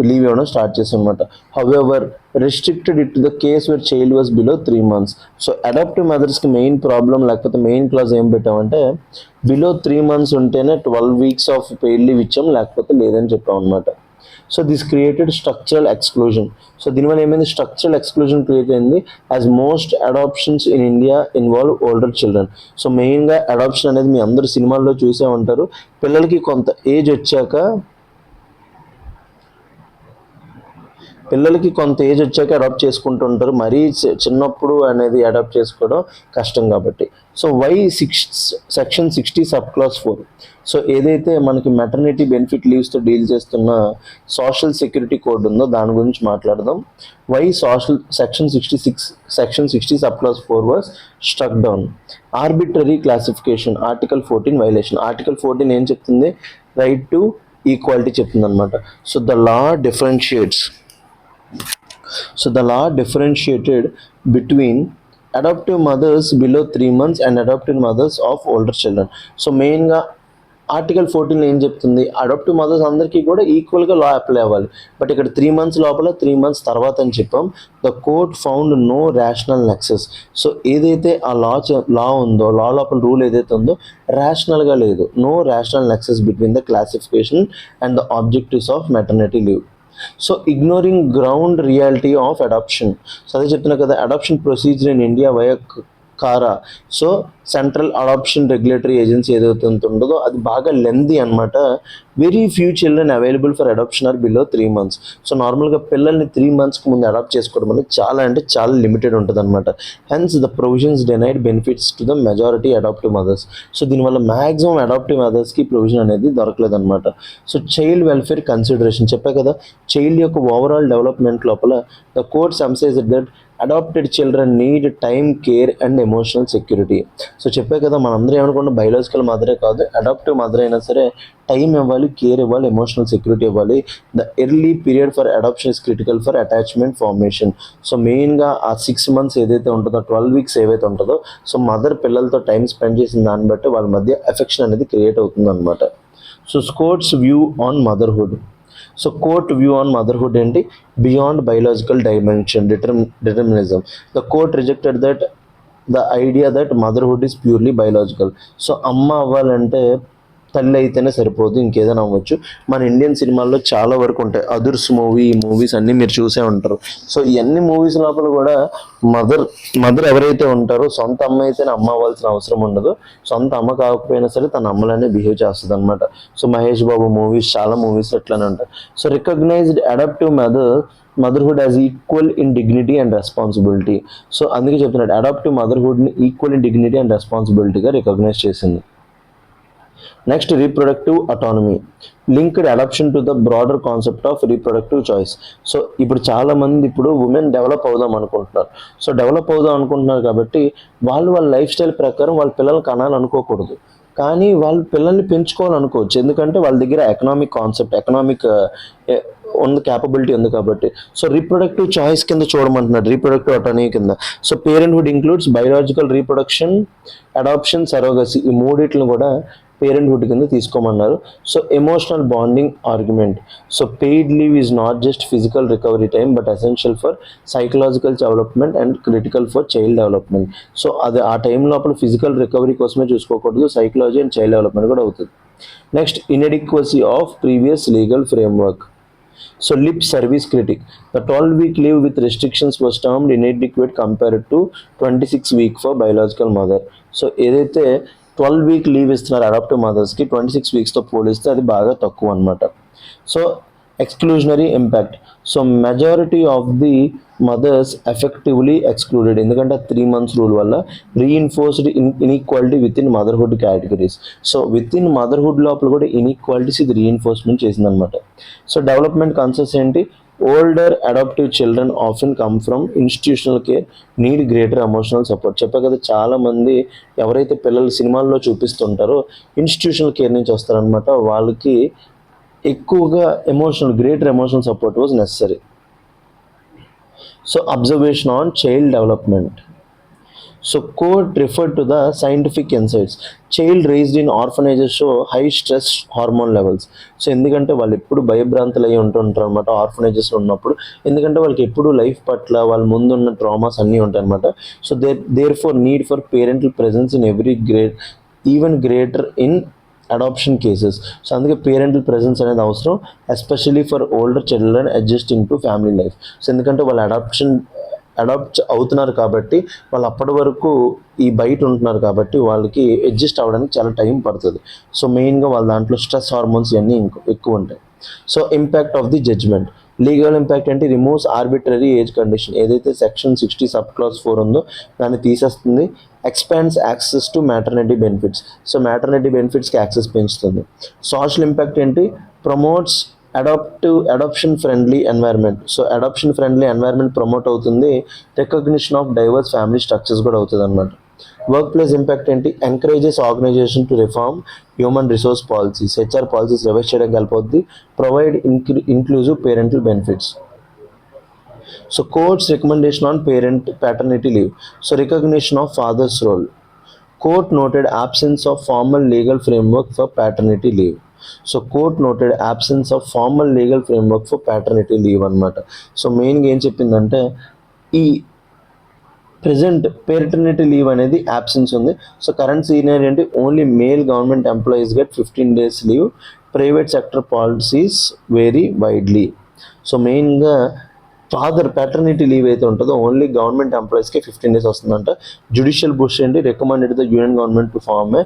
లీవ్ ఇవ్వడం స్టార్ట్ చేస్తాం అనమాట. However restricted it to the case where child was below 3 months. So adoptive మదర్స్కి మెయిన్ ప్రాబ్లం లేకపోతే మెయిన్ క్లాజ్ ఏం పెట్టామంటే బిలో 3 months ఉంటేనే 12 weeks ఆఫ్ పెయిడ్ లీవ్ ఇచ్చాం, లేకపోతే లేదని చెప్పాం అనమాట. So this created structural exclusion. So దీనివల్ల ఏమైంది? స్ట్రక్చరల్ ఎక్స్క్లూజన్ క్రియేట్ అయింది. As most adoptions in India involve older children. So మెయిన్గా అడాప్షన్ అనేది మీ అందరు సినిమాల్లో చూసే ఉంటారు. పిల్లలకి కొంత ఏజ్ వచ్చాక అడాప్ట్ చేసుకుంటుంటారు. మరీ చిన్నప్పుడు అనేది అడాప్ట్ చేసుకోవడం కష్టం కాబట్టి. So why section 60 subclause 4. సో ఏదైతే మనకి మెటర్నిటీ బెనిఫిట్ లీవ్స్తో డీల్ చేస్తున్న సోషల్ సెక్యూరిటీ కోడ్ ఉందో దాని గురించి మాట్లాడదాం. Why section 60 subclause 4 was struck down. Arbitrary classification, article 14 violation. Article 14 ఏం చెప్తుంది? రైట్ టు ఈక్వాలిటీ చెప్తుంది అనమాట. So the law differentiated between adoptive mothers below 3 months and adoptive mothers of older children. So మెయిన్గా article 14 ఏం చెప్తుంది? Adaptive mothers అందరికీ కూడా ఈక్వల్గా లా అప్లై అవ్వాలి. బట్ ఇక్కడ 3 months లోపల 3 months తర్వాత అని చెప్పాం. The court found no rational nexus. So ఏదైతే ఆ లా ఉందో, లా లోపల రూల్ ఏదైతే ఉందో రేషనల్గా లేదు. No rational nexus between the classification and the objectives of maternity leave. So ignoring ground reality of adoption. So అదే చెప్తున్నా కదా, adoption procedure in India via CARA. So central adoption regulatory agency ఏదైతే ఉంటుందో అది బాగా లెందీ అనమాట. Very few children available for adoption are below 3 months. So నార్మల్గా పిల్లల్ని 3 monthsకి ముందు అడాప్ట్ చేసుకోవడం అనేది చాలా లిమిటెడ్ ఉంటుంది అనమాట. Hence the provisions denied benefits to the majority adoptive mothers. So దీనివల్ల మ్యాక్సిమం అడాప్టివ్ మదర్స్కి ప్రొవిజన్ అనేది దొరకలేదు అనమాట. సో చైల్డ్ వెల్ఫేర్ కన్సిడరేషన్ చెప్పా కదా, చైల్డ్ యొక్క ఓవరాల్ డెవలప్మెంట్ లోపల the courts emphasise that adopted children need time, care and emotional security. So చెప్పే కదా, మనందరూ ఏమనుకున్నా బయలాజికల్ మదరే కాదు, అడాప్టివ్ మదర్ అయినా సరే టైం ఇవ్వాలి, కేర్ ఇవ్వాలి, ఎమోషనల్ సెక్యూరిటీ ఇవ్వాలి. The early period for adoption is critical for attachment formation. So మెయిన్గా ఆ 6 months ఏదైతే ఉంటుందో, 12 weeks ఏవైతే ఉంటుందో, సో మదర్ పిల్లలతో టైం స్పెండ్ చేసిన దాన్ని బట్టి వాళ్ళ మధ్య ఎఫెక్షన్ అనేది క్రియేట్ అవుతుంది అనమాట. So court's view on motherhood. So court view on motherhood ఏంటి? Beyond biological dimension, determinism. The court rejected that the idea that motherhood is purely biological. So అమ్మ అవ్వాలంటే తల్లి అయితేనే సరిపోదు, ఇంకేదైనా అవ్వచ్చు. మన ఇండియన్ సినిమాల్లో చాలా వరకు ఉంటాయి. అదుర్స్ మూవీస్ అన్నీ మీరు చూసే ఉంటారు. సో ఇవన్నీ మూవీస్ లోపల కూడా మదర్ ఎవరైతే ఉంటారో సొంత అమ్మ అయితేనే అమ్మ అవ్వాల్సిన అవసరం ఉండదు. సొంత అమ్మ కాకపోయినా సరే తన అమ్మలానే బిహేవ్ చేస్తుంది అనమాట. సో మహేష్ బాబు మూవీస్, చాలా మూవీస్ అట్లానే ఉంటాయి. So recognized adoptive motherhood as equal in dignity and responsibility. So అందుకే చెప్తున్నాడు, అడాప్టివ్ మదర్హుడ్ని ఈక్వల్ ఇన్ డిగ్నిటీ అండ్ రెస్పాన్సిబిలిటీగా రికగ్నైజ్ చేసింది. Next reproductive autonomy, linked adoption to the broader concept of reproductive choice. So ఇప్పుడు చాలామంది ఇప్పుడు ఉమెన్ డెవలప్ అవుదాం అనుకుంటున్నారు. సో డెవలప్ అవుదాం అనుకుంటున్నారు కాబట్టి వాళ్ళ లైఫ్ స్టైల్ ప్రకారం వాళ్ళ పిల్లల్ని కనాలనుకోకూడదు, కానీ వాళ్ళు పిల్లల్ని పెంచుకోవాలనుకోవచ్చు. ఎందుకంటే వాళ్ళ దగ్గర ఎకనామిక్ ఉంది, క్యాపబిలిటీ ఉంది కాబట్టి. సో రీప్రొడక్టివ్ చాయిస్ కింద చూడమంటున్నాడు, రీప్రొడక్టివ్ అటానమీ కింద. So parenthood includes biological reproduction, adoption, surrogacy, ఈ మూడిట్లను కూడా పేరెంట్హుడ్ కింద తీసుకోమన్నారు. So emotional bonding argument, so paid leave is not just physical recovery time but essential for psychological development and critical for child development. So అది ఆ time లోపల physical recovery కోసమే చూసుకోకూడదు, సైకలాజీ అండ్ చైల్డ్ డెవలప్మెంట్ కూడా అవుతుంది. Next inadequacy of previous legal framework. So lip service critic, the 12-week leave with restrictions was termed inadequate compared to 26-week for biological mother. So ఏదైతే 12-week leave ఇస్తున్నారు adaptive మదర్స్కి, 26 వీక్స్తో పోలిస్తే అది బాగా తక్కువ అనమాట. So exclusionary impact, so majority of the mothers effectively excluded, ఎందుకంటే 3 months rule వల్ల reinforced inequality within motherhood categories. So within motherhood లోపల కూడా ఇన్ఈక్వాలిటీస్ ఇది రీఇన్ఫోర్స్మెంట్ చేసిందనమాట. సో డెవలప్మెంట్ కన్సెప్ట్స్ ఏంటి, older adoptive children often come from institutional care, need greater emotional support. చెప్పా కదా, చాలామంది ఎవరైతే పిల్లలు సినిమాల్లో చూపిస్తుంటారో ఇన్స్టిట్యూషనల్ కేర్ నుంచి వస్తారనమాట, వాళ్ళకి ఎక్కువగా greater emotional support was necessary. So observation on child development, so court referred to the scientific insights, child raised in orphanages show high stress hormone levels. So ఎందుకంటే వాళ్ళు ఎప్పుడు భయభ్రాంతులు అయ్యి ఉంటుంటారు అనమాట ఆర్ఫనేజెస్లో ఉన్నప్పుడు, ఎందుకంటే వాళ్ళకి ఎప్పుడు లైఫ్ పట్ల వాళ్ళ ముందున్న ట్రామాస్ అన్నీ ఉంటాయి అనమాట. So therefore need for parental presence in every even greater in adoption cases. So అందుకే పేరెంటల్ ప్రెజెన్స్ అనేది అవసరం, especially for older children adjusting to family life. So ఎందుకంటే వాళ్ళు అడాప్ట్ అవుతున్నారు కాబట్టి, వాళ్ళు అప్పటి వరకు ఈ బయట ఉంటున్నారు కాబట్టి వాళ్ళకి అడ్జస్ట్ అవ్వడానికి చాలా టైం పడుతుంది. సో మెయిన్గా వాళ్ళ దాంట్లో స్ట్రెస్ హార్మోన్స్ ఇవన్నీ ఎక్కువ ఉంటాయి. So impact of the judgment, legal impact అంటే రిమూవ్స్ ఆర్బిటరీ ఏజ్ కండిషన్, ఏదైతే సెక్షన్ 60 సబ్ క్లాస్ 4 ఉందో దాన్ని తీసేస్తుంది. Expands access to maternity benefits, so maternity బెనిఫిట్స్కి యాక్సెస్ పెంచుతుంది. సోషల్ ఇంపాక్ట్ ఏంటి, promotes adoption friendly environment, so adoption friendly environment promote అవుతుంది. Recognition of diverse family structures కూడా అవుతుంది అనమాట. వర్క్ ప్లేస్ ఇంపాక్ట్ ఏంటి, encourages organization to reform human resource policies, HR policies revise చేయడానికి help అవుతుంది. Provide inclusive parental benefits. So courts recommendation on paternity leave, so recognition of fathers role. Court noted absence of formal legal framework for paternity leave. So court noted absence of formal legal framework for paternity leave అనమాట. So మెయిన్గా ఏం చెప్పిందంటే ఈ present paternity leave అనేది absence ఉంది. So current scenario ఏంటి, only male government employees get 15 days leave, private sector policies vary widely. So మెయిన్గా ప్యాటర్నిటీ leave అయితే ఉంటుందో ఓన్లీ గవర్నమెంట్ ఎంప్లాయీస్కి 15 days వస్తుందంట. జ్యుడిషియల్ బుష్ ఏంటి, recommended the union government to form a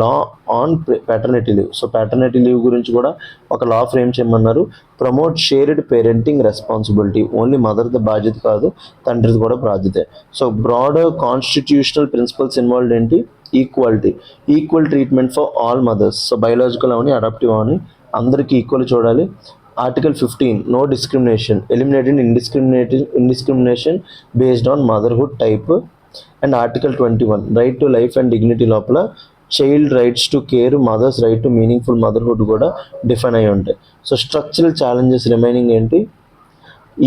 law on paternity leave. So paternity leave గురించి కూడా ఒక law frame చేయమన్నారు. Promote shared parenting responsibility, only మదర్ది బాధ్యత కాదు, తండ్రిది కూడా బాధ్యతే. So broader constitutional principles involved ఏంటి, equal treatment for all mothers. So biological అవని అడాప్టివ్ అవని అందరికీ ఈక్వల్ చూడాలి. Article 15, no discrimination, eliminating indiscrimination based on motherhood type. And Article 21, right to life and dignity లోపల child rights to care, mothers right to meaningful motherhood కూడా define అయి ఉంటాయి. So structural challenges remaining ఏంటి,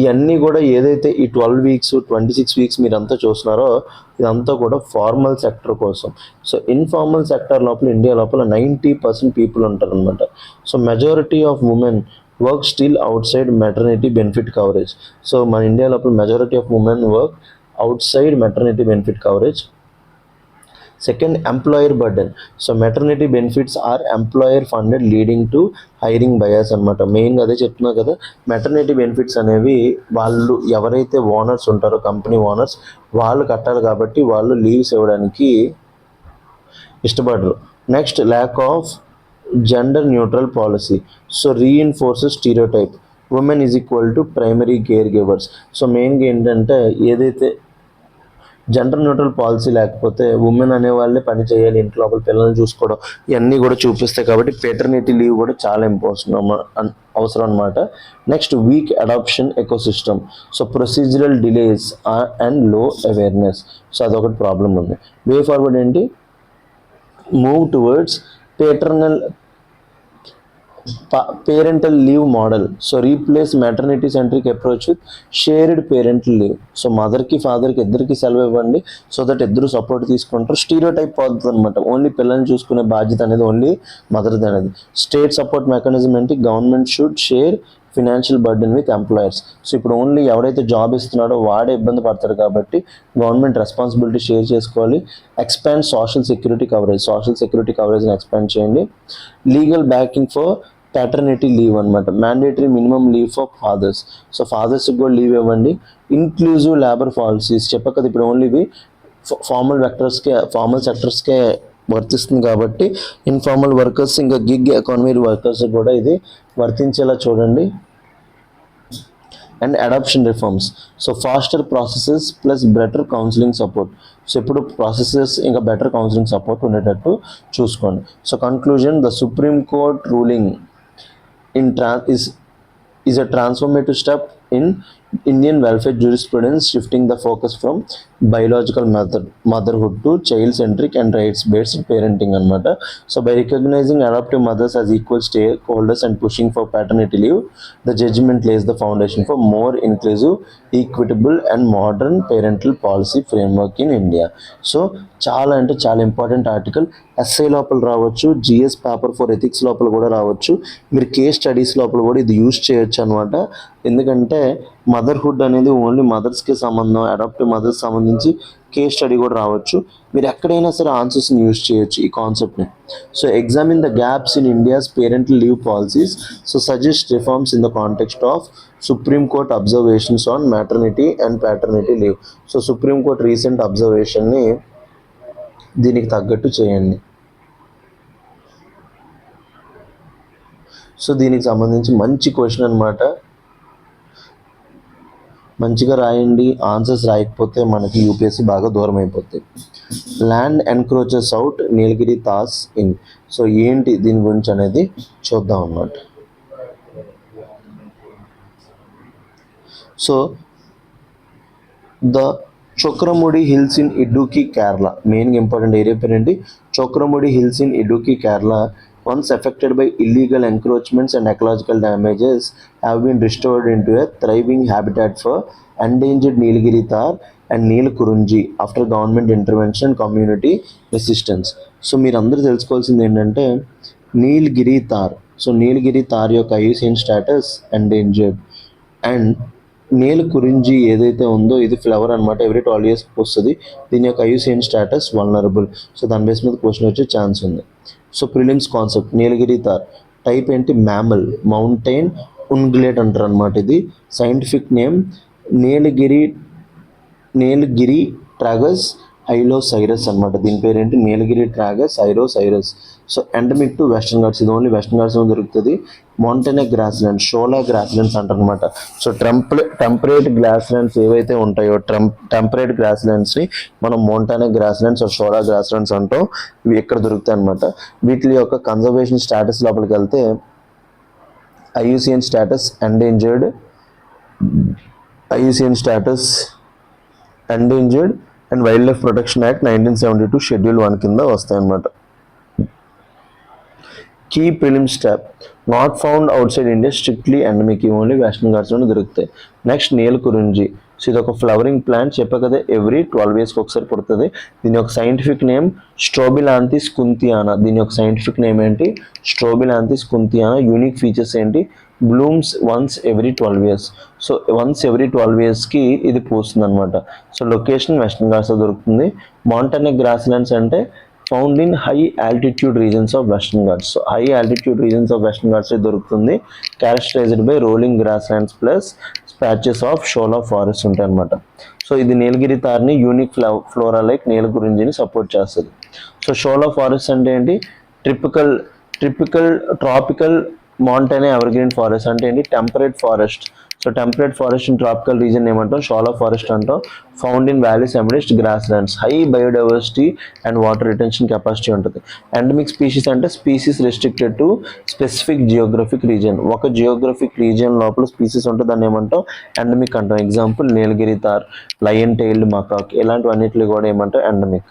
ఇవన్నీ కూడా ఏదైతే ఈ 12 weeks 26 weeks మీరంతా చూస్తున్నారో ఇదంతా కూడా ఫార్మల్ సెక్టర్ కోసం. సో ఇన్ఫార్మల్ సెక్టర్ లోపల ఇండియా లోపల 90% పీపుల్ ఉంటారనమాట. So majority of women work still outside maternity benefit coverage. So మన ఇండియా లోపల majority of women work outside maternity benefit coverage. Second, employer burden. So maternity benefits are employer funded leading to hiring bias అనమాట. మెయిన్గా అదే చెప్తున్నా కదా, maternity benefits అనేవి వాళ్ళు ఎవరైతే ఓనర్స్ ఉంటారో కంపెనీ ఓనర్స్ వాళ్ళు కట్టాలి కాబట్టి వాళ్ళు లీవ్స్ ఇవ్వడానికి ఇష్టపడరు. Next, lack of gender neutral policy. So reinforces stereotype, women is equal to primary care givers. So మెయిన్గా ఏంటంటే ఏదైతే జెండర్ న్యూట్రల్ పాలసీ లేకపోతే ఉమెన్ అనే వాళ్ళే పని చేయాలి, ఇంట్లో లోపల పిల్లల్ని చూసుకోవడం, ఇవన్నీ కూడా చూపిస్తాయి. కాబట్టి పేటర్నిటీ లీవ్ కూడా చాలా అవసరం అనమాట. Next weak adoption ecosystem. So procedural delays and low awareness. So అదొకటి ప్రాబ్లం ఉంది. వే ఫార్వర్డ్ ఏంటి? Move towards parental leave model. So replace maternity centric approach with shared parental leave. So మదర్కి ఫాదర్కి ఇద్దరికి సెలవు ఇవ్వండి, సో దట్ ఇద్దరు support తీసుకుంటారు. స్టీరియో టైప్ పోతుంది అనమాట. ఓన్లీ పిల్లల్ని చూసుకునే బాధ్యత అనేది ఓన్లీ మదర్ది అనేది. స్టేట్ సపోర్ట్ మెకానిజం ఏంటి? Government should share financial burden with employers. So ఇప్పుడు ఓన్లీ ఎవరైతే జాబ్ ఇస్తున్నాడో వాడే ఇబ్బంది పడతాడు కాబట్టి గవర్నమెంట్ రెస్పాన్సిబిలిటీ షేర్ చేసుకోవాలి. ఎక్స్పాండ్ సోషల్ సెక్యూరిటీ కవరేజ్ని ఎక్స్పాండ్ చేయండి. Legal backing for paternity leave అనమాట. Mandatory minimum leave for fathers. So ఫాదర్స్కి కూడా లీవ్ ఇవ్వండి. ఇంక్లూజివ్ లేబర్ పాలసీస్ చెప్పకది ఇప్పుడు ఓన్లీ ఇవి ఫార్మల్ సెక్టర్స్కే వర్తిస్తుంది కాబట్టి ఇన్ఫార్మల్ వర్కర్స్ ఇంకా గిగ్ ఎకానమీ వర్కర్స్ కూడా ఇది వర్తించేలా చూడండి. And adoption reforms. So faster processes plus better counselling support. So ఇప్పుడు ప్రాసెసెస్ ఇంకా బెటర్ కౌన్సిలింగ్ సపోర్ట్ ఉండేటట్టు చూసుకోండి. So conclusion, the supreme court ruling is a transformative step in Indian welfare jurisprudence, shifting the focus from biological motherhood to child-centric and rights-based parenting అనమాట. So by recognizing adoptive mothers as equal stakeholders and pushing for paternity leave, the judgment lays the foundation for more inclusive, equitable and modern parental policy framework in India. So చాలా అంటే చాలా important article. SI లోపల రావచ్చు, GS paper for ethics లోపల కూడా రావచ్చు, మీరు case studies లోపల కూడా ఇది యూజ్ చేయొచ్చు అనమాట. ఎందుకంటే మదర్హుడ్ అనేది ఓన్లీ మదర్స్కి సంబంధం, అడాప్టివ్ మదర్స్ సంబంధించి కేస్ స్టడీ కూడా రావచ్చు. మీరు ఎక్కడైనా సరే ఆన్సర్స్ని యూజ్ చేయొచ్చు ఈ కాన్సెప్ట్ని. So examine the gaps in India's parental leave policies. So suggest reforms in the context of supreme Court observations on maternity and paternity leave. So Supreme Court recent అబ్జర్వేషన్ని దీనికి తగ్గట్టు చేయండి. సో దీనికి సంబంధించి మంచి క్వశ్చన్ అనమాట, మంచిగా రాయండి. ఆన్సర్స్ రాయకపోతే మనకి యూపీఎస్సీ బాగా దూరం అయిపోతాయి. Land encroaches out Nilgiri tahrs in. So ఏంటి దీని గురించి అనేది చూద్దాం అన్నమాట. So the Chokramudi hills in Idukki Kerala. మెయిన్గా ఇంపార్టెంట్ ఏరియా పేరేంటి? Chokramudi hills in Idukki Kerala, once affected by illegal encroachments and ecological damages, have been restored into a thriving habitat for endangered Nilgiri tahr and Neel Kurunji after government intervention and community resistance. So మీరు అందరూ తెలుసుకోవాల్సింది ఏంటంటే నీలగిరి తార్. So Nilgiri tahr యొక్క IUCN status endangered. And Neelakurinji ఏదైతే ఉందో ఇది flower అనమాట, every 12 years వస్తుంది. దీని యొక్క ఐయుసిఎన్ స్టేటస్ వల్నరబుల్. సో దాని బేస్ మీద క్వశ్చన్ వచ్చే ఛాన్స్ ఉంది. సో ప్రిలిమ్స్ కాన్సెప్ట్, నీలగిరి తార్ టైప్ ఏంటి? మ్యామల్, మౌంటైన్ ఉన్గ్లేట్ అంటారు అనమాట. ఇది సైంటిఫిక్ నేమ్ నీలగిరి ట్రాగస్ హైలోసైరస్ అనమాట. దీని పేరు ఏంటి? Nilgiritragus hylocrius. So endemic to Western Ghats, ఇది ఓన్లీ వెస్టర్న్ ఘాట్స్లో దొరుకుతుంది. మౌంటైనర్ గ్రాస్లాండ్, షోలా గ్రాస్లాండ్స్ అంటారు అనమాట. సో టెంపరేట్ గ్రాస్లాండ్స్ ఏవైతే ఉంటాయో టెంపరేట్ గ్రాస్లాండ్స్ని మనం మౌంటైనర్ గ్రాస్లాండ్స్ షోలా గ్రాస్లాండ్స్ అంటాం. ఇవి ఎక్కడ దొరుకుతాయి అనమాట. వీటి యొక్క కన్జర్వేషన్ స్టేటస్ లోపలికి వెళ్తే IUCN status endangered, IUCN status endangered and wild life protection act 1972 schedule 1 కింద వస్తాయన్నమాట. Key prelim stop, not found outside India, strictly endemic, only Western ఘాట్స్లోనే దొరుకుతాయి. నెక్స్ట్ నీల్ కురించి. సో ఇది ఒక ఫ్లవరింగ్ ప్లాంట్, చెప్పా కదా ఎవ్రీ 12 yearsకి ఒకసారి పుడుతుంది. దీని యొక్క సైంటిఫిక్ నేమ్ స్ట్రోబిలాంథిస్ కుంతియానా. దీని యొక్క సైంటిఫిక్ నేమ్ ఏంటి? Strobilanthes kunthiana. యూనిక్ ఫీచర్స్ ఏంటి? Blooms once every 12 years. So once every 12 yearsకి ఇది పూస్తుంది అనమాట. సో లొకేషన్ వెస్టర్న్ ఘాట్స్లో దొరుకుతుంది. మౌంటైనర్ గ్రాస్లాండ్స్ అంటే found in high altitude regions of Western Ghats. So high altitude regions of Western ఘాట్స్లో దొరుకుతుంది. Characterized by rolling grasslands plus patches of shola forest ఉంటాయి అనమాట. సో ఇది నీలగిరి తార్ని యూనిక్ ఫ్లోరా లైక్ నీల గురించిని సపోర్ట్ చేస్తుంది. సో షోలా ఫారెస్ట్ అంటే ఏంటి? ట్రాపికల్ మౌంటైన్ ఎవర్గ్రీన్ ఫారెస్ట్ అంటే ఏంటి? Temperate forest. So so temperate forest in tropical region ఏమంటాం, షాలో ఫారెస్ట్ అంటాం. Found in valleys అమిడెస్ట్ grass lands, high biodiversity and water retention capacity ఉంటుంది. ఎండమిక్ స్పీషీస్ అంటే species restricted to specific geographic reason, ఒక geographic reason లోపల species ఉంటుంది, దాన్ని ఏమంటాం endemic అంటాం. ఎగ్జాంపుల్ నీలగిరి తార్, లయన్ టైల్డ్ మకాక్, ఇలాంటివన్నిటిని కూడా ఏమంటాం endemic.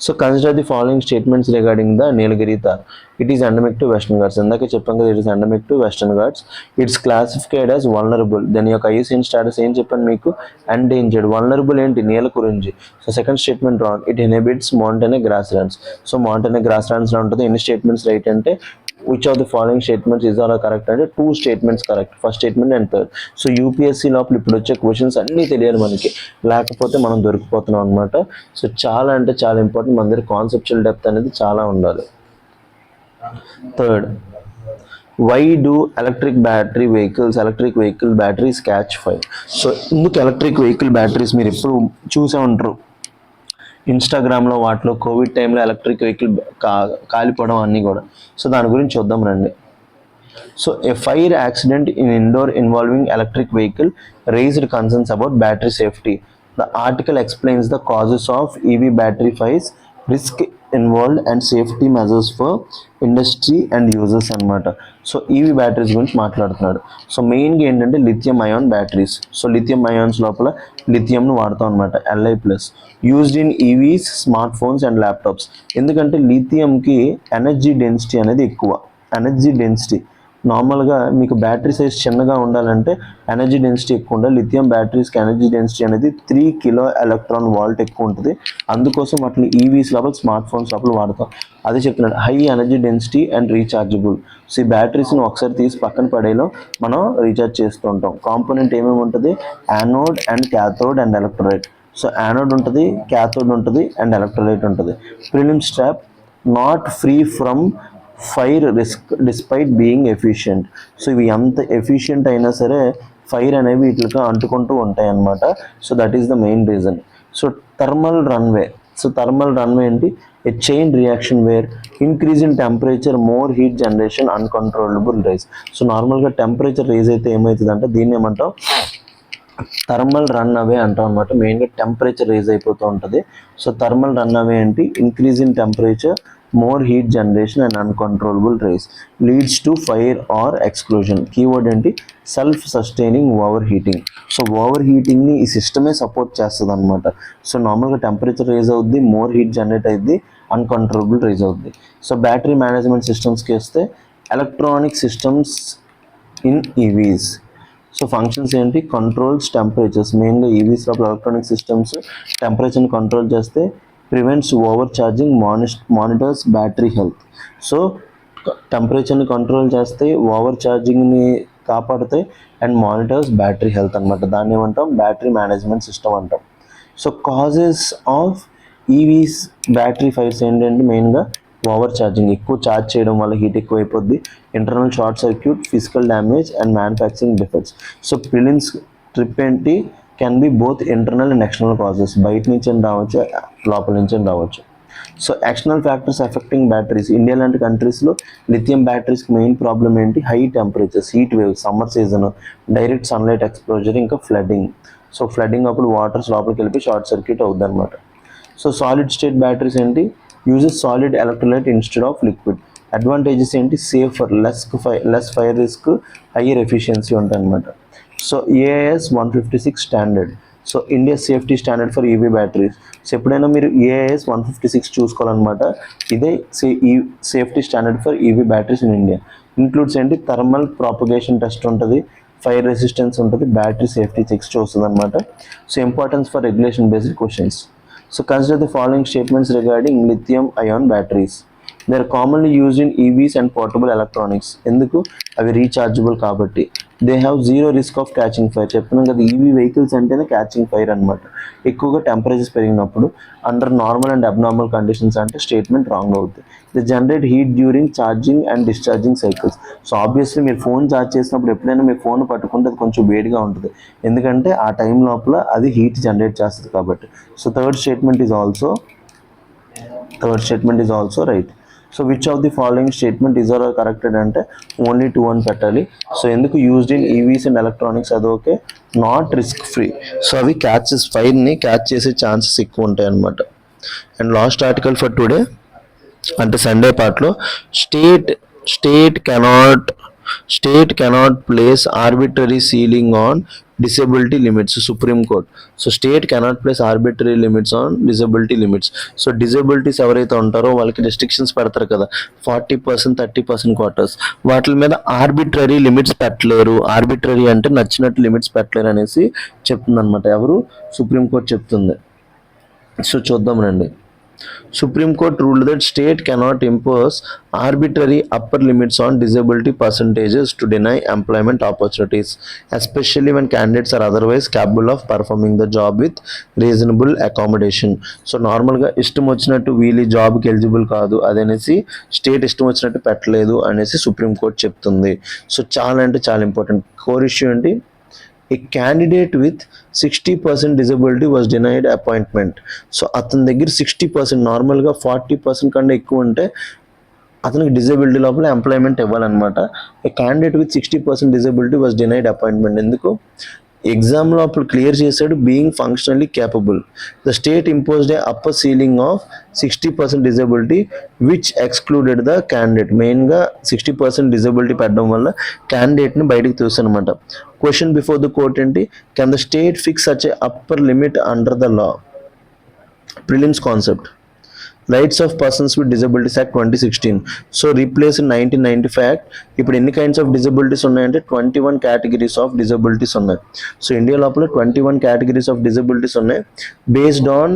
So consider the following statements regarding the Nilgiri Tar. It is endemic to Western Ghats. ఇందాక చెప్పాం కదా, it is endemic to Western Ghats. It's classified as vulnerable. Then యొక్క IUCN status ఏం చెప్పాను మీకు, endangered. Vulnerable ఏంటి, నేల గురించి. So second statement wrong. It inhabits montane grasslands. So montane grasslands లో ఉంటుంది. ఎన్ని స్టేట్మెంట్స్ రైట్ అంటే which of the following statements is all correct అంటే 2 statements correct, first statement and third. So UPSC లోపల ఇప్పుడు వచ్చే క్వశ్చన్స్ అన్నీ తెలియాలి మనకి, లేకపోతే మనం దొరికిపోతున్నాం అనమాట. సో చాలా అంటే చాలా ఇంపార్టెంట్, మన దగ్గర కాన్సెప్చువల్ డెప్త్ అనేది చాలా ఉండాలి. Third, why do electric vehicle batteries catch fire? So ఎందుకు ఎలక్ట్రిక్ వెహికల్ బ్యాటరీస్, మీరు ఎప్పుడు చూసే ఉంటారు ఇన్స్టాగ్రామ్లో వాటిలో కోవిడ్ టైంలో ఎలక్ట్రిక్ వెహికల్ కాలిపోవడం అన్నీ కూడా. సో దాని గురించి చూద్దాం రండి. So a fire accident in Indore involving electric vehicle raised concerns about battery safety. The article explains the causes of EV battery fires, risk involved and safety measures for industry and users అన్నమాట. So EV batteries గురించి మాట్లాడుతున్నాడు. So మెయిన్గా ఏంటంటే lithium ion batteries. So lithium ions లోపల లిథియంను వాడతాం అనమాట, Li+, used in EVs, smart phones and laptops. ఎందుకంటే లిథియంకి ఎనర్జీ డెన్సిటీ అనేది ఎక్కువ. ఎనర్జీ డెన్సిటీ నార్మల్గా మీకు బ్యాటరీ సైజ్ చిన్నగా ఉండాలంటే ఎనర్జీ డెన్సిటీ ఎక్కువ ఉండాలి. లిథియం బ్యాటరీస్కి ఎనర్జీ డెన్సిటీ అనేది 3 కిలో ఎలక్ట్రాన్ వాల్ట్ ఎక్కువ ఉంటుంది. అందుకోసం అట్లా ఈవీస్ లోపల, స్మార్ట్ ఫోన్స్ లోపల వాడతాం. అదే చెప్తున్నాడు, high energy density and rechargeable. So ఈ బ్యాటరీస్ని ఒకసారి తీసి పక్కన పడేలో మనం రీఛార్జ్ చేస్తూ ఉంటాం. కాంపోనెంట్ ఏమేమి ఉంటుంది, anode and cathode and electrolyte. So anode ఉంటుంది, క్యాథోడ్ ఉంటుంది అండ్ ఎలక్ట్రోలైట్ ఉంటుంది. Prelim strap, not free from fire risk despite being efficient. So ఇవి ఎంత ఎఫిషియంట్ అయినా సరే ఫైర్ అనేవి వీటికి అంటుకుంటూ ఉంటాయి అన్నమాట. So that is the main reason. So thermal runaway. So thermal runaway ఏంటి, a chain reaction where increase in temperature, more heat generation, uncontrollable rise. So నార్మల్గా టెంపరేచర్ రైజ్ అయితే ఏమవుతుంది అంటే దీన్ని ఏమంటాం థర్మల్ రన్ అవే అంటాం అనమాట. మెయిన్గా టెంపరేచర్ రైజ్ అయిపోతూ ఉంటుంది. సో థర్మల్ రన్ అవే ఏంటి, increase in temperature, more heat generation and uncontrollable rise, leads to fire or explosion. Keyword ఏంటి, self sustaining overheating. So ఓవర్ హీటింగ్ని ఈ సిస్టమే సపోర్ట్ చేస్తుంది అనమాట. సో నార్మల్గా టెంపరేచర్ రైజ్ అవుద్ది, మోర్ హీట్ జనరేట్ అయ్యింది, అన్కంట్రోలబుల్ రైజ్ అవుద్ది. సో బ్యాటరీ మేనేజ్మెంట్ సిస్టమ్స్కి వస్తే electronic systems in EVs. So functions ఏంటి, కంట్రోల్స్ టెంపరేచర్స్. మెయిన్గా ఈవీస్ లోపల ఎలక్ట్రానిక్ సిస్టమ్స్ టెంపరేచర్ని కంట్రోల్ చేస్తే, prevents overcharging, monitors battery health. So టెంపరేచర్ని control చేస్తే, ఓవర్ ఛార్జింగ్ని కాపాడుతాయి అండ్ మానిటర్స్ బ్యాటరీ హెల్త్ అనమాట. దాన్ని ఏమంటాం బ్యాటరీ మేనేజ్మెంట్ సిస్టమ్ అంటాం. So causes of EVs battery fires ఏంటంటే మెయిన్గా ఓవర్ ఛార్జింగ్, ఎక్కువ ఛార్జ్ చేయడం వల్ల హీట్ ఎక్కువ అయిపోద్ది, internal short circuit, physical damage and manufacturing defects. So prelims tip ఏంటి, can be both internal and external causes, బయట నుంచి రావచ్చు, లోపల నుంచి రావచ్చు. So external factors affecting batteries. India లాంటి కంట్రీస్లో లిథియం బ్యాటరీస్కి మెయిన్ ప్రాబ్లం ఏంటి, high temperatures, heat wave, summer season, direct sunlight exposure, ఇంకా ఫ్లడ్డింగ్. సో ఫ్లడ్డింగ్ అప్పుడు వాటర్స్ లోపలికి వెళ్ళి షార్ట్ సర్క్యూట్ అవుద్ది అనమాట. సో సాలిడ్ స్టేట్ బ్యాటరీస్ ఏంటి, uses solid electrolyte instead of liquid. Advantages ఏంటి, safer, less fire risk, higher efficiency ఉంటాయి అనమాట. So AIS 156 standard. So India safety standard for EV batteries. So ఎప్పుడైనా మీరు AIS 156 చూసుకోవాలన్నమాట, ఇదే safety standard for EV batteries in India. Includes ఏంటి, thermal propagation test ఉంటుంది, fire resistance ఉంటుంది, battery safety checks చూస్తుంది అనమాట. So importance for regulation based questions. So consider the following statements regarding lithium ion batteries. They are commonly used in EVs and portable electronics. ఎందుకు, అవి rechargeable కాబట్టి. They have zero risk of catching fire. చెప్తున్నాం కదా, EV vehicles అంటేనే catching fire అనమాట. ఎక్కువగా temperatures పెరిగినప్పుడు under normal and abnormal conditions అంటే స్టేట్మెంట్ రాంగ్ అవుతుంది. They generate heat during charging and discharging cycles. So obviously మీరు ఫోన్ ఛార్జ్ చేసినప్పుడు ఎప్పుడైనా మీ ఫోన్ పట్టుకుంటే అది కొంచెం వేడిగా ఉంటుంది, ఎందుకంటే ఆ టైం లోపల అది హీట్ జనరేట్ చేస్తుంది కాబట్టి. So third statement is also right. So which of the following statement is or corrected అంటే ఓన్లీ 2 అని పెట్టాలి. సో ఎందుకు used in EVs and electronics అది okay, not risk free. So అవి ఫైర్ని క్యాచ్ చేసే ఛాన్సెస్ ఎక్కువ ఉంటాయి అన్నమాట. And last article for today అంటే సండే పార్ట్లో state cannot place arbitrary ceiling on disability limits, Supreme Court. So state cannot place arbitrary limits on disability limits. So disabilities ఎవరైతే ఉంటారో వాళ్ళకి రెస్ట్రిక్షన్స్ పెడతారు కదా, 40%, 30% క్వార్టర్స్, వాటి మీద ఆర్బిట్రరీ లిమిట్స్ పెట్టలేరు. ఆర్బిట్రరీ అంటే నచ్చినట్టు లిమిట్స్ పెట్టలేరు అనేసి చెప్తుంది అనమాట. ఎవరు? సుప్రీం కోర్ట్ చెప్తుంది. సో చూద్దాం రండి. Supreme Court ruled that state cannot impose arbitrary upper limits on disability percentages to deny employment opportunities, especially when candidates are otherwise capable of performing the job with reasonable accommodation. So నార్మల్గా ఇష్టం వచ్చినట్టు వీళ్ళు జాబ్కి eligible కాదు అదనేసి state ఇష్టం వచ్చినట్టు పెట్టలేదు అనేసి సుప్రీం కోర్ట్ చెప్తుంది. సో చాలా అంటే చాలా ఇంపార్టెంట్ కోర్ ఇష్యూ ఏంటి, a candidate with 60% disability was denied appointment. So అతని దగ్గర 60%, నార్మల్గా 40% కన్నా ఎక్కువ ఉంటే అతనికి డిజబిలిటీ లోపల ఎంప్లాయ్మెంట్ ఇవ్వాలన్నమాట. A candidate with 60% disability was denied appointment. ఎందుకు? ఎగ్జామ్లో అప్పుడు క్లియర్ చేశాడు being functionally capable. The state imposed a upper ceiling of 60% disability which excluded the candidate. మెయిన్గా 60% డిజబిలిటీ పెట్టడం వల్ల క్యాండిడేట్ని బయటకు తీసానమాట. క్వశ్చన్ బిఫోర్ ద కోర్ట్ ఏంటి, can the state fix such a upper limit under the law? Prelims concept. Rights of persons with disabilities act 2016. So replace in 1995 act. ఇప్పుడు ఎన్ని kinds of disabilities ఉన్నాయంటే 21 categories of disabilities ఉన్నాయి. So India లోపల 21 categories of disabilities ఉన్నాయి based on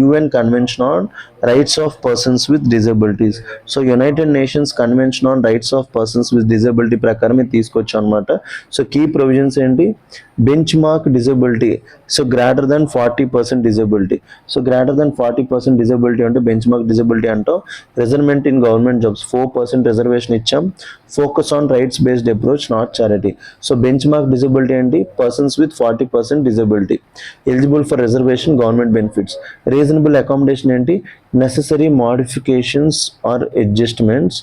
UN convention on rights of persons with disabilities. So United Nations convention on rights of persons with disability ప్రకారం ఇది తీసుకొచ్చాం అనమాట. So key provisions ఏంటి, bench mark disability. So greater than 40% disability. So greater than 40% disability అంటే bench mark disability అంటాం. రిజర్వ్మెంట్ in government jobs 4% reservation ఇచ్చాం. Focus on rights based approach not charity. So benchmark disability ఏంటి, persons with 40% disability eligible for reservation government benefits. Reasonable accommodation ఏంటి, necessary modifications or adjustments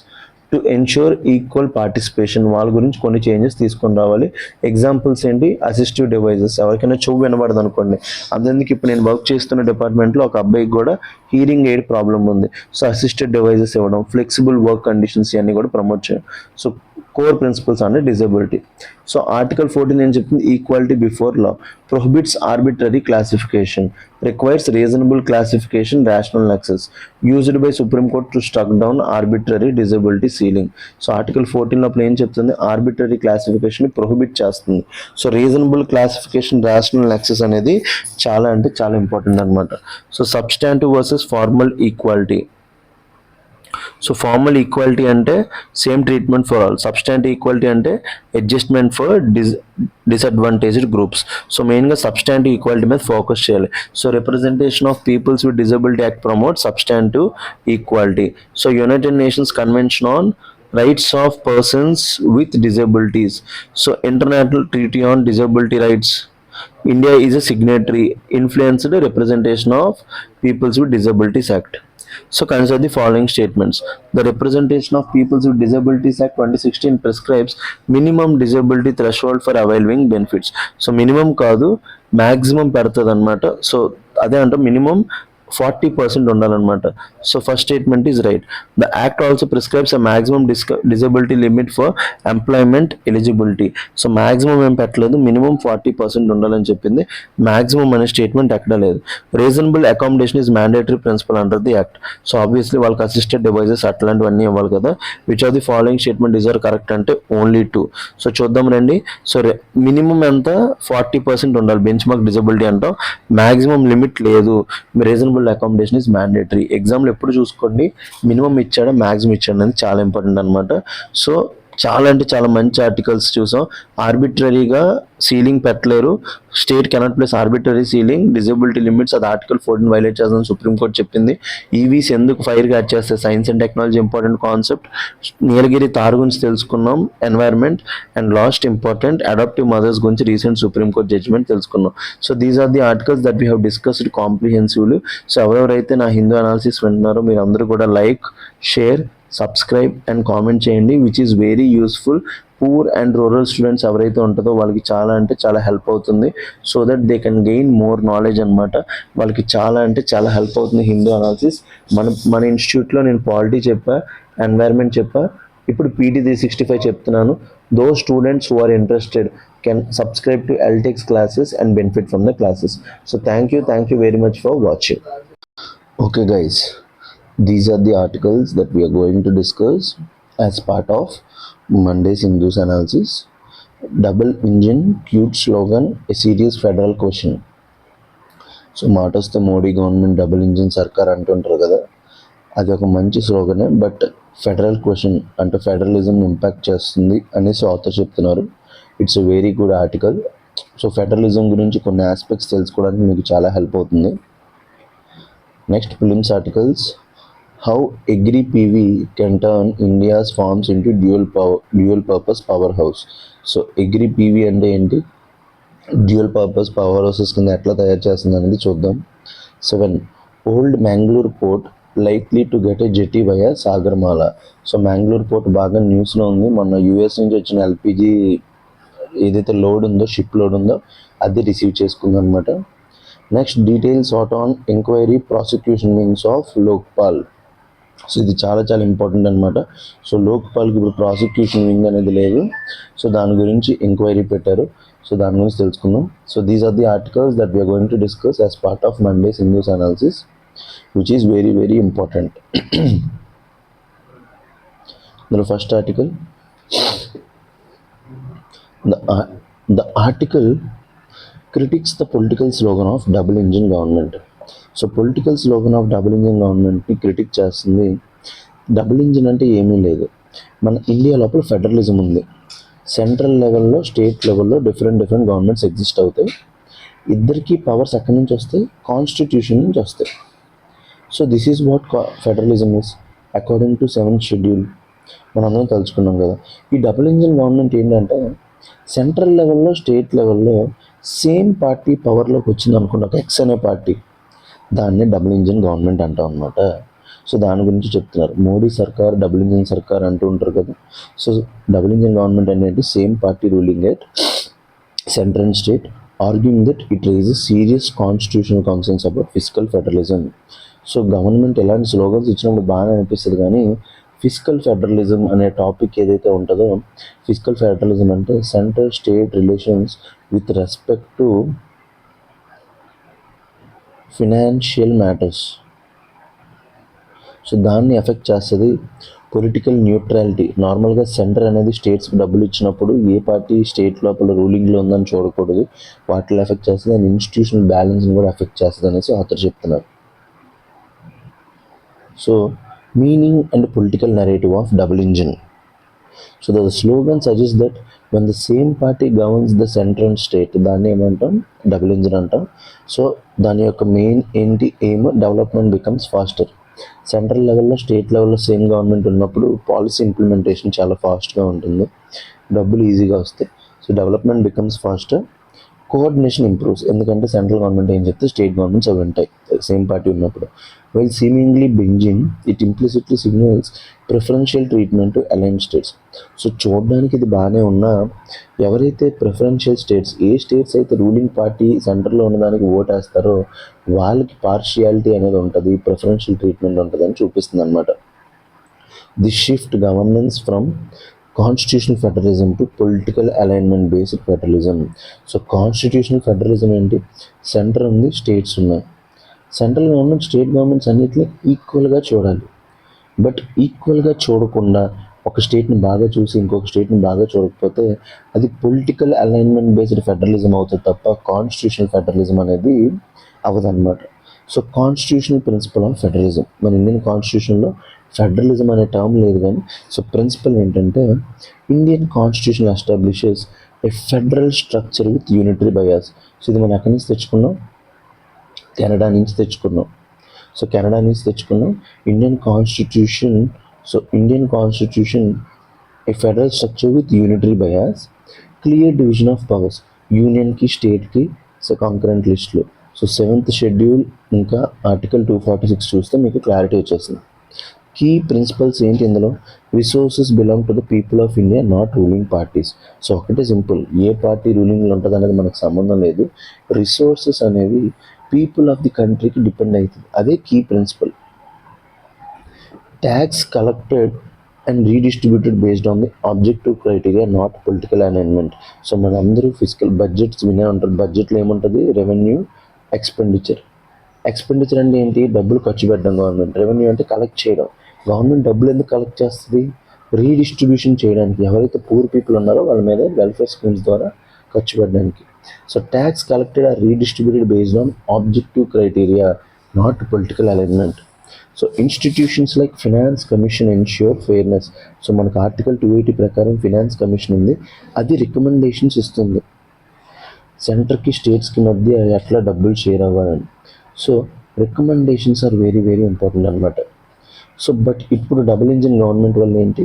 to ensure equal participation. వాళ్ళ గురించి కొన్ని changes తీసుకొని రావాలి. Examples ఏంటి, assistive devices. ఎవరికైనా చెవు వినబడదు అనుకోండి, అందుకే ఇప్పుడు నేను వర్క్ చేస్తున్న డిపార్ట్మెంట్లో ఒక అబ్బాయికి కూడా హీరింగ్ ఎయిడ్ ప్రాబ్లం ఉంది. సో అసిస్టెడ్ డివైజెస్ ఇవ్వడం, ఫ్లెక్సిబుల్ వర్క్ కండిషన్స్ ఇవన్నీ కూడా ప్రమోట్ చేయడం. సో కోర్ ప్రిన్సిపల్స్ అంటే డిజబిలిటీ. సో ఆర్టికల్ 14 ఏం చెప్తుంది, equality before law, prohibits arbitrary classification, requires reasonable classification, rational access, used by supreme court to struck down arbitrary disability ceiling. So article 14 లోపల ఏం చెప్తుంది, arbitrary classification prohibit చేస్తుంది. So reasonable classification, rational access అనేది చాలా అంటే చాలా important అనమాట. So substantive versus formal equality. So formal equality అంటే same treatment for all, substantive equality అంటే adjustment for disadvantaged groups. So మెయిన్గా సబ్స్టాంటివ్ ఈక్వాలిటీ మీద ఫోకస్ చేయాలి. So representation of peoples with disability act promote substantive equality. So United Nations convention on rights of persons with disabilities. So international treaty on disability rights, India is a signatory, influenced representation of Peoples with Disabilities Act. So consider the following statements. The Representation of Peoples with Disabilities Act 2016 prescribes minimum disability threshold for availing benefits. So minimum కాదు, maximum పెడుతుంది అనమాట. So అదే అంటే minimum 40% ఉండాలన్నమాట. So first statement is right. The act also prescribes a maximum disability limit for employment eligibility. So maximum ఏం పెట్టలేదు, minimum 40% ఉండాలని చెప్పింది. మాక్సిమం అనే స్టేట్మెంట్ ఎక్కడ లేదు. Reasonable accommodation is mandatory principle under the act. So obviously వాళ్ళకి assisted devices అట్లాంటివన్నీ ఇవ్వాలి కదా. Which of the following statement is are correct అంటే ఓన్లీ 2. సో చూద్దాం రండి. సో మినిమం ఎంత, 40% ఉండాలి బెంచ్ మార్క్ డిజబిలిటీ అంటాం. మాక్సిమం లిమిట్ లేదు. Reasonable accommodation is mandatory. ఎగ్జామ్లో ఎప్పుడు చూసుకోండి మినిమం ఇచ్చాడా మ్యాక్సిమం ఇచ్చాడు అనేది చాలా ఇంపార్టెంట్ అనమాట. సో చాలా అంటే చాలా మంచి ఆర్టికల్స్ చూసాం. ఆర్బిట్రరీగా సీలింగ్ పెట్టలేరు, state cannot place arbitrary ceiling, disability limits, అది ఆర్టికల్ 14 వైలేట్ చేస్తుందని సుప్రీంకోర్టు చెప్పింది. ఈవీస్ ఎందుకు ఫైర్ క్యాచ్ చేస్తాయి, science and technology important concept. Nilgiri tahr గురించి తెలుసుకున్నాం, environment. And last important adaptive mothers గురించి రీసెంట్ సుప్రీంకోర్టు జడ్జ్మెంట్ తెలుసుకున్నాం. So these are the articles that we have discussed comprehensively. So ఎవరెవరైతే నా హిందూ అనాలిసిస్ వింటున్నారో మీరు అందరూ కూడా like, share subscribe and comment చేయండి, which is very useful. Poor and rural students ఎవరైతే ఉంటుందో వాళ్ళకి చాలా అంటే చాలా హెల్ప్ అవుతుంది. So that they can gain more knowledge అనమాట. వాళ్ళకి చాలా అంటే చాలా హెల్ప్ అవుతుంది హిందూ అనాలిసిస్. మన ఇన్స్టిట్యూట్లో నేను పాలిటీ చెప్పా, ఎన్వైర్న్మెంట్ చెప్పా, ఇప్పుడు PT365 చెప్తున్నాను. Though students who are interested can subscribe to LTEX classes and benefit from the classes. So thank you very much for watching. Okay guys, these are the articles that we are going to discuss as part of Monday's Hindus analysis. Double engine, cute slogan, a serious federal question. So మాట వస్తే Modi government double engine సర్కార్ అంటుంటారు కదా, అది ఒక మంచి స్లోగనే. But federal question అంటే ఫెడరలిజం ఇంపాక్ట్ చేస్తుంది అనేసి ఆథర్ చెప్తున్నారు. It's a very good article. So federalism గురించి కొన్ని ఆస్పెక్ట్స్ తెలుసుకోవడానికి మీకు చాలా హెల్ప్ అవుతుంది. Next prelims articles, how agri PV can turn India's farms into dual purpose power house. So agri PV అంటే ఏంటి, డ్యూయల్ పర్పస్ పవర్ హౌసెస్ కింద ఎట్లా తయారు చేస్తుంది అనేది చూద్దాం. 7, old Mangalore port likely to get a jetty via Sagarmala. So Mangalore port బాగా న్యూస్లో ఉంది. మొన్న US నుంచి వచ్చిన LPG ఏదైతే లోడ్ ఉందో, షిప్ లోడ్ ఉందో, అది రిసీవ్ చేసుకుందనమాట. Next details out on enquiry prosecution wings of Lokpal. So ఇది చాలా చాలా ఇంపార్టెంట్ అనమాట. సో లోక్పాల్కి ఇప్పుడు ప్రాసిక్యూషన్ వింగ్ అనేది లేదు. సో దాని గురించి ఎంక్వైరీ పెట్టారు. సో దాని గురించి తెలుసుకుందాం. So these are the articles that we're going to discuss as part of Monday's Hindu's analysis, which is very very important. The first article, the article critiques the political slogan of double engine government. So political slogan of double engine గవర్నమెంట్ని critic చేస్తుంది. Double engine అంటే ఏమీ లేదు. మన India లోపల federalism ఉంది. Central లెవెల్లో, state లెవెల్లో డిఫరెంట్ గవర్నమెంట్స్ ఎగ్జిస్ట్ అవుతాయి. ఇద్దరికి పవర్స్ ఎక్కడి నుంచి వస్తాయి, కాన్స్టిట్యూషన్ నుంచి వస్తాయి. So this is what federalism is according to 7th schedule. మనందరం తలుచుకున్నాం కదా. ఈ డబుల్ ఇంజిన్ గవర్నమెంట్ ఏంటంటే సెంట్రల్ లెవెల్లో, స్టేట్ లెవెల్లో సేమ్ పార్టీ పవర్లోకి వచ్చింది అనుకున్న ఒక X అనే పార్టీ, దాన్ని డబుల్ ఇంజిన్ గవర్నమెంట్ అంటాం అనమాట. సో దాని గురించి చెప్తున్నారు. మోడీ సర్కార్ డబుల్ ఇంజిన్ సర్కార్ అంటూ ఉంటారు కదా. సో డబుల్ ఇంజిన్ గవర్నమెంట్ అనేది same party ruling at central and state, arguing that it raises serious constitutional concerns about fiscal federalism. So government ఎలాంటి స్లోగన్స్ ఇచ్చినప్పుడు బాగానే అనిపిస్తుంది, కానీ ఫిజికల్ ఫెడరలిజం అనే టాపిక్ ఏదైతే ఉంటుందో, ఫిజికల్ ఫెడరలిజం అంటే central state relations with respect to financial matters. So దాన్ని ఎఫెక్ట్ చేస్తుంది. పొలిటికల్ న్యూట్రాలిటీ, నార్మల్గా సెంటర్ అనేది స్టేట్స్కి డబ్బులు ఇచ్చినప్పుడు ఏ పార్టీ స్టేట్ లోపల రూలింగ్లో ఉందని చూడకూడదు, వాటిని ఎఫెక్ట్ చేస్తుంది. అండ్ ఇన్స్టిట్యూషనల్ బ్యాలెన్స్ని కూడా ఎఫెక్ట్ చేస్తుంది అనేసి ఆథర్ చెప్తున్నారు. So meaning and political narrative of double engine. So the slogan suggest that when the same party governs the center and state, దాన్ని ఏమంటాం, డబుల్ ఇంజిన్ అంటాం. సో దాని యొక్క మెయిన్ ఏంటి, aim, development becomes faster. Central లెవెల్లో, state లెవెల్లో same government ఉన్నప్పుడు policy implementation చాలా ఫాస్ట్గా ఉంటుంది, డబ్బులు ఈజీగా వస్తాయి. So development becomes faster, coordination improves, ఎందుకంటే సెంట్రల్ గవర్నమెంట్ ఏం చెప్తే స్టేట్ గవర్నమెంట్స్ అవి ఉంటాయి సేమ్ పార్టీ ఉన్నప్పుడు. While seemingly benign, it implicitly signals preferential treatment to aligned states. So చూడడానికి ఇది బాగానే ఉన్నా, ఎవరైతే ప్రిఫరెన్షియల్ స్టేట్స్, ఏ స్టేట్స్ అయితే రూలింగ్ పార్టీ సెంటర్లో ఉన్నదానికి ఓట్ వేస్తారో వాళ్ళకి పార్షియాలిటీ అనేది ఉంటుంది, ప్రిఫరెన్షియల్ ట్రీట్మెంట్ ఉంటుంది అని చూపిస్తుంది అనమాట. This shift governance from constitutional federalism to political alignment based federalism. So constitutional federalism ఏంటి, సెంటర్ ఉంది, స్టేట్స్ ఉన్నాయి. సెంట్రల్ గవర్నమెంట్, స్టేట్ గవర్నమెంట్స్ అన్నిటిని ఈక్వల్గా చూడాలి. బట్ ఈక్వల్గా చూడకుండా ఒక స్టేట్ని బాగా చూసి ఇంకొక స్టేట్ని బాగా చూడకపోతే అది పొలిటికల్ అలైన్మెంట్ బేస్డ్ ఫెడరలిజం అవుతుంది తప్ప కాన్స్టిట్యూషనల్ ఫెడరలిజం అనేది అవ్వదన్నమాట. So constitutional principle of federalism, మన ఇండియన్ కాన్స్టిట్యూషన్లో ఫెడరలిజం అనే టర్మ్ లేదు కానీ, సో ప్రిన్సిపల్ ఏంటంటే Indian constitution establishes a federal structure with unitary bias. So ఇది మనం ఎక్కడి నుంచి తెచ్చుకున్నాం, కెనడా నుంచి తెచ్చుకున్నాం. సో కెనడా నుంచి తెచ్చుకున్నాం Indian constitution. So Indian constitution a federal structure with unitary bias, clear division of powers, యూనియన్కి, స్టేట్కి. సో కాంకరెంట్ లిస్టులు. సో 7th షెడ్యూల్ ఇంకా ఆర్టికల్ 246 చూస్తే మీకు క్లారిటీ వచ్చేస్తుంది. కీ ప్రిన్సిపల్స్ ఏంటి ఇందులో? Resources belong to the people of India, not ruling parties. So ఒకటే సింపుల్, ఏ పార్టీ రూలింగ్లో ఉంటుంది అనేది మనకు సంబంధం లేదు. రిసోర్సెస్ అనేవి పీపుల్ ఆఫ్ ది కంట్రీకి డిపెండ్ అవుతుంది, అదే key principal. Tax collected and redistributed based on the objective criteria, not political alignment. So మన అందరూ ఫిజికల్ బడ్జెట్స్ వినే ఉంటారు. బడ్జెట్లో ఏముంటుంది? Revenue, expenditure. ఎక్స్పెండిచర్ అంటే ఏంటి? డబ్బులు ఖర్చు పెట్టడం గవర్నమెంట్. రెవెన్యూ అంటే కలెక్ట్ చేయడం. గవర్నమెంట్ డబ్బులు ఎందుకు కలెక్ట్ చేస్తుంది? రీడిస్ట్రిబ్యూషన్ చేయడానికి, ఎవరైతే పూర్ పీపుల్ ఉన్నారో వాళ్ళ మీద వెల్ఫేర్ స్కీమ్స్ ద్వారా ఖర్చు పెట్టడానికి. So tax collected or redistributed based on objective criteria, not political alignment. So institutions like finance commission ensure fairness. So మనకు ఆర్టికల్ 280 ప్రకారం ఫినాన్స్ కమిషన్ ఉంది, అది రికమెండేషన్స్ ఇస్తుంది సెంటర్కి స్టేట్స్కి మధ్య ఎట్లా డబ్బులు షేర్ అవ్వాలని. So recommendations are very very important అనమాట. సో బట్ ఇప్పుడు డబుల్ ఇంజిన్ గవర్నమెంట్ వల్ల ఏంటి,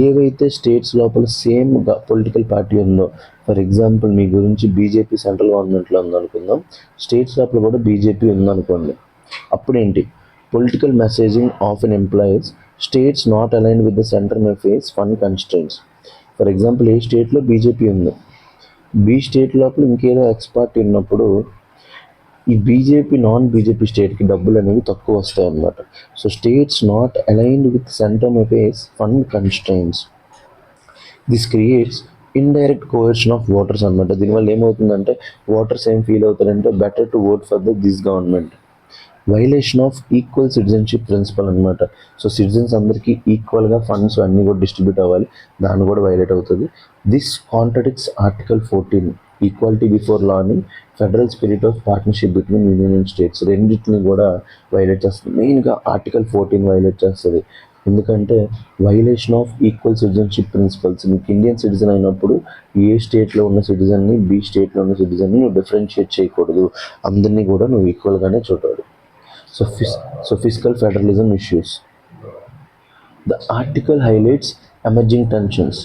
ఏవైతే స్టేట్స్ లోపల సేమ్ పొలిటికల్ పార్టీ ఉందో, ఫర్ ఎగ్జాంపుల్ మీ గురించి బీజేపీ సెంట్రల్ గవర్నమెంట్లో ఉందనుకుందాం, స్టేట్స్ లోపల కూడా బీజేపీ ఉందనుకోండి, అప్పుడేంటి, political messaging often employees states not aligned with the centre may face fund constraints. For example ఏ స్టేట్లో బీజేపీ ఉంది, బీ స్టేట్ లోపల ఇంకేదో ఎక్స్ పార్టీ ఉన్నప్పుడు ఈ బీజేపీ నాన్ బీజేపీ స్టేట్కి డబ్బులు అనేవి తక్కువ వస్తాయి అన్నమాట. So states not aligned with centre may face fund constraints. This creates indirect coercion of voters అనమాట. దీనివల్ల ఏమవుతుందంటే ఓటర్స్ ఏం ఫీల్ అవుతారంటే better to vote for this government. Violation of equal citizenship principle అనమాట. సో సిటిజన్స్ అందరికీ ఈక్వల్గా funds అన్నీ కూడా డిస్ట్రిబ్యూట్ అవ్వాలి, దాన్ని కూడా వైలేట్ అవుతుంది. This contradicts article 14 equality before law అని federal spirit of partnership between union and states. రెండింటిని కూడా వైలేట్ చేస్తుంది. మెయిన్గా ఆర్టికల్ 14 వైలేట్ చేస్తుంది, ఎందుకంటే violation of equal citizenship principles. మీకు ఇండియన్ సిటిజన్ అయినప్పుడు ఏ స్టేట్లో ఉన్న సిటిజన్ని బి స్టేట్లో ఉన్న సిటిజన్ని నువ్వు డిఫరెన్షియేట్ చేయకూడదు, అందరినీ కూడా నువ్వు ఈక్వల్గానే చూడాలి. So fiscal federalism issues. The article highlights emerging tensions,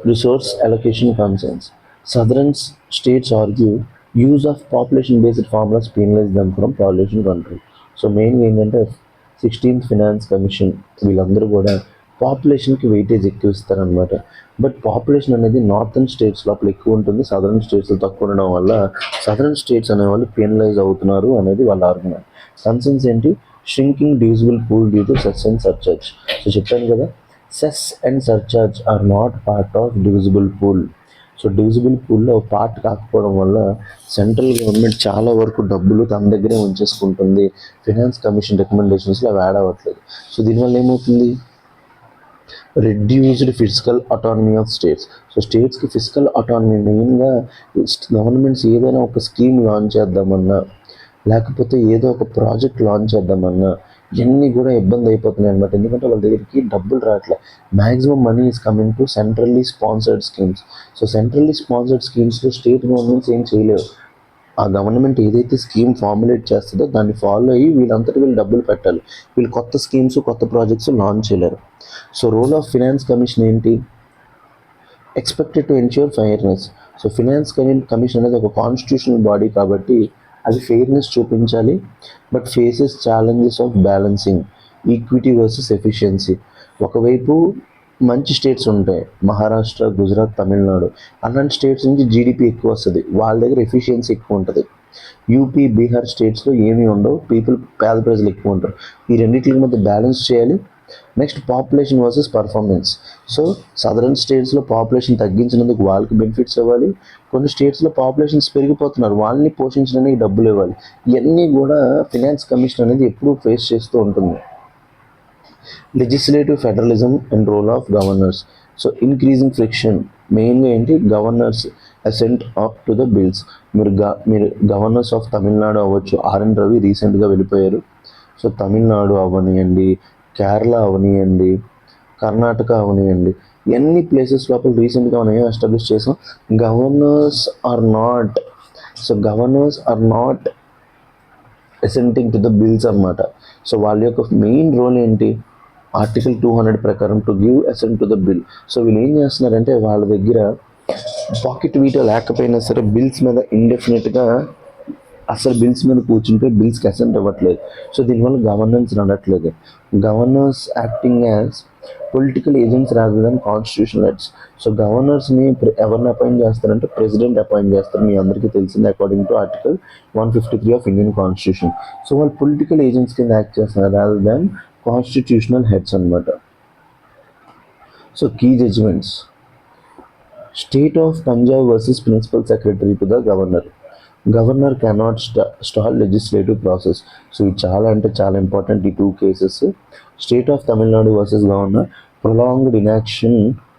resource allocation concerns. Southern states argue use of population-based formulas penalize them from population control. So మెయిన్గా ఏంటంటే 16th ఫినాన్స్ కమిషన్ వీళ్ళందరూ కూడా పాపులేషన్కి వెయిటేజ్ ఎక్కువ ఇస్తారనమాట. బట్ పాపులేషన్ అనేది northern states లోపల ఎక్కువ ఉంటుంది, సదరన్ స్టేట్స్లో తక్కువ ఉండడం వల్ల సదరన్ స్టేట్స్ అనేవాళ్ళు పెనలైజ్ అవుతున్నారు అనేది వాళ్ళ ఆర్గ్యుమెంట్. కన్సర్న్స్ ఏంటి? Shrinking divisible pool due to cess and surcharge. So చెప్పాను కదా, cess and surcharge are not part of divisible pool. So divisible పూల్లో పార్ట్ కాకపోవడం వల్ల సెంట్రల్ గవర్నమెంట్ చాలా వరకు డబ్బులు తన దగ్గరే ఉంచేసుకుంటుంది, ఫినాన్స్ కమిషన్ రికమెండేషన్స్లో అవి యాడ్ అవ్వట్లేదు. సో దీనివల్ల ఏమవుతుంది? Reduced fiscal autonomy of states. So స్టేట్స్కి ఫిజికల్ అటానమీ, మెయిన్గా గవర్నమెంట్స్ ఏదైనా ఒక స్కీమ్ లాంచ్ చేద్దామన్నా లేకపోతే ఏదో ఒక ప్రాజెక్ట్ లాంచ్ చేద్దామన్నా ఇవన్నీ కూడా ఇబ్బంది అయిపోతున్నాయి అనమాట. ఎందుకంటే వాళ్ళ దగ్గరికి డబ్బులు రావట్లే. Maximum money is coming to centrally sponsored schemes. So centrally sponsored స్కీమ్స్లో స్టేట్ గవర్నమెంట్స్ ఏం చేయలేవు. ఆ గవర్నమెంట్ ఏదైతే స్కీమ్ ఫార్ములేట్ చేస్తుందో దాన్ని ఫాలో అయ్యి వీళ్ళంతటి వీళ్ళు డబ్బులు పెట్టాలి. వీళ్ళు కొత్త స్కీమ్స్ కొత్త ప్రాజెక్ట్స్ లాంచ్ చేయలేరు. So role of finance commission ఏంటి? Expected to ensure fairness. So finance commission అనేది ఒక కాన్స్టిట్యూషనల్ బాడీ కాబట్టి అది ఫెయిర్నెస్ చూపించాలి, but faces challenges of balancing equity versus efficiency. ఒకవైపు మంచి స్టేట్స్ ఉంటాయి, మహారాష్ట్ర, గుజరాత్, తమిళనాడు, అలాంటి స్టేట్స్ నుంచి జీడిపి ఎక్కువ వస్తుంది, వాళ్ళ దగ్గర ఎఫిషియన్సీ ఎక్కువ ఉంటుంది. యూపీ, బీహార్ స్టేట్స్లో ఏమీ ఉండవు, పేద ప్రజలు ఎక్కువ ఉంటారు. ఈ రెండింటి మధ్య బ్యాలెన్స్ చేయాలి. Next population versus performance. So southern స్టేట్స్లో పాపులేషన్ తగ్గించినందుకు వాళ్ళకి బెనిఫిట్స్ ఇవ్వాలి, కొన్ని స్టేట్స్లో పాపులేషన్స్ పెరిగిపోతున్నారు వాళ్ళని పోషించడానికి డబ్బులు ఇవ్వాలి. ఇవన్నీ కూడా ఫినాన్స్ కమిషన్ అనేది ఎప్పుడూ ఫేస్ చేస్తూ ఉంటుంది. Legislative federalism and role of governors. So increasing friction. మెయిన్గా ఏంటి? Governors assent up to the bills. మీరు గవర్నర్స్ ఆఫ్ తమిళనాడు అవ్వచ్చు, ఆర్ఎన్ రవి రీసెంట్గా వెళ్ళిపోయారు. సో తమిళనాడు అవనియండి, కేరళ అవనియండి, కర్ణాటక అవనియండి, ఎన్ని ప్లేసెస్ లోపల రీసెంట్గా మనం ఏం ఎస్టాబ్లిష్ చేసాం? Governors are not assenting to the bills అన్నమాట. సో వాళ్ళ యొక్క మెయిన్ రోల్ ఏంటి? ఆర్టికల్ 200 ప్రకారం to give assent to the bill. So వీళ్ళు ఏం చేస్తున్నారంటే వాళ్ళ దగ్గర పాకెట్ వీటో లేకపోయినా సరే బిల్స్ మీద ఇండెఫినెట్గా అసలు బిల్స్ మీద కూర్చుంటే బిల్స్కి అసెంట్ ఇవ్వట్లేదు. సో దీనివల్ల గవర్నెన్స్ నడట్లేదు. Governors acting as political agents rather than constitutional heads. So గవర్నర్స్ని ఎవరిని అపాయింట్ చేస్తారంటే ప్రెసిడెంట్ అపాయింట్ చేస్తారు. మీ అందరికీ తెలిసింది according to article 153 of Indian constitution. So వాళ్ళు పొలిటికల్ ఏజెంట్స్ కింద యాక్ట్ చేస్తున్నారు రాదర్ దాన్ కాన్స్టిట్యూషనల్ హెడ్స్ అనమాట. So key judgments. State of Punjab versus principal secretary to the governor. Governor cannot stall legislative process. So ఇది చాలా అంటే చాలా important ఈ 2 cases. State of Tamil Nadu versus governor, prolonged inaction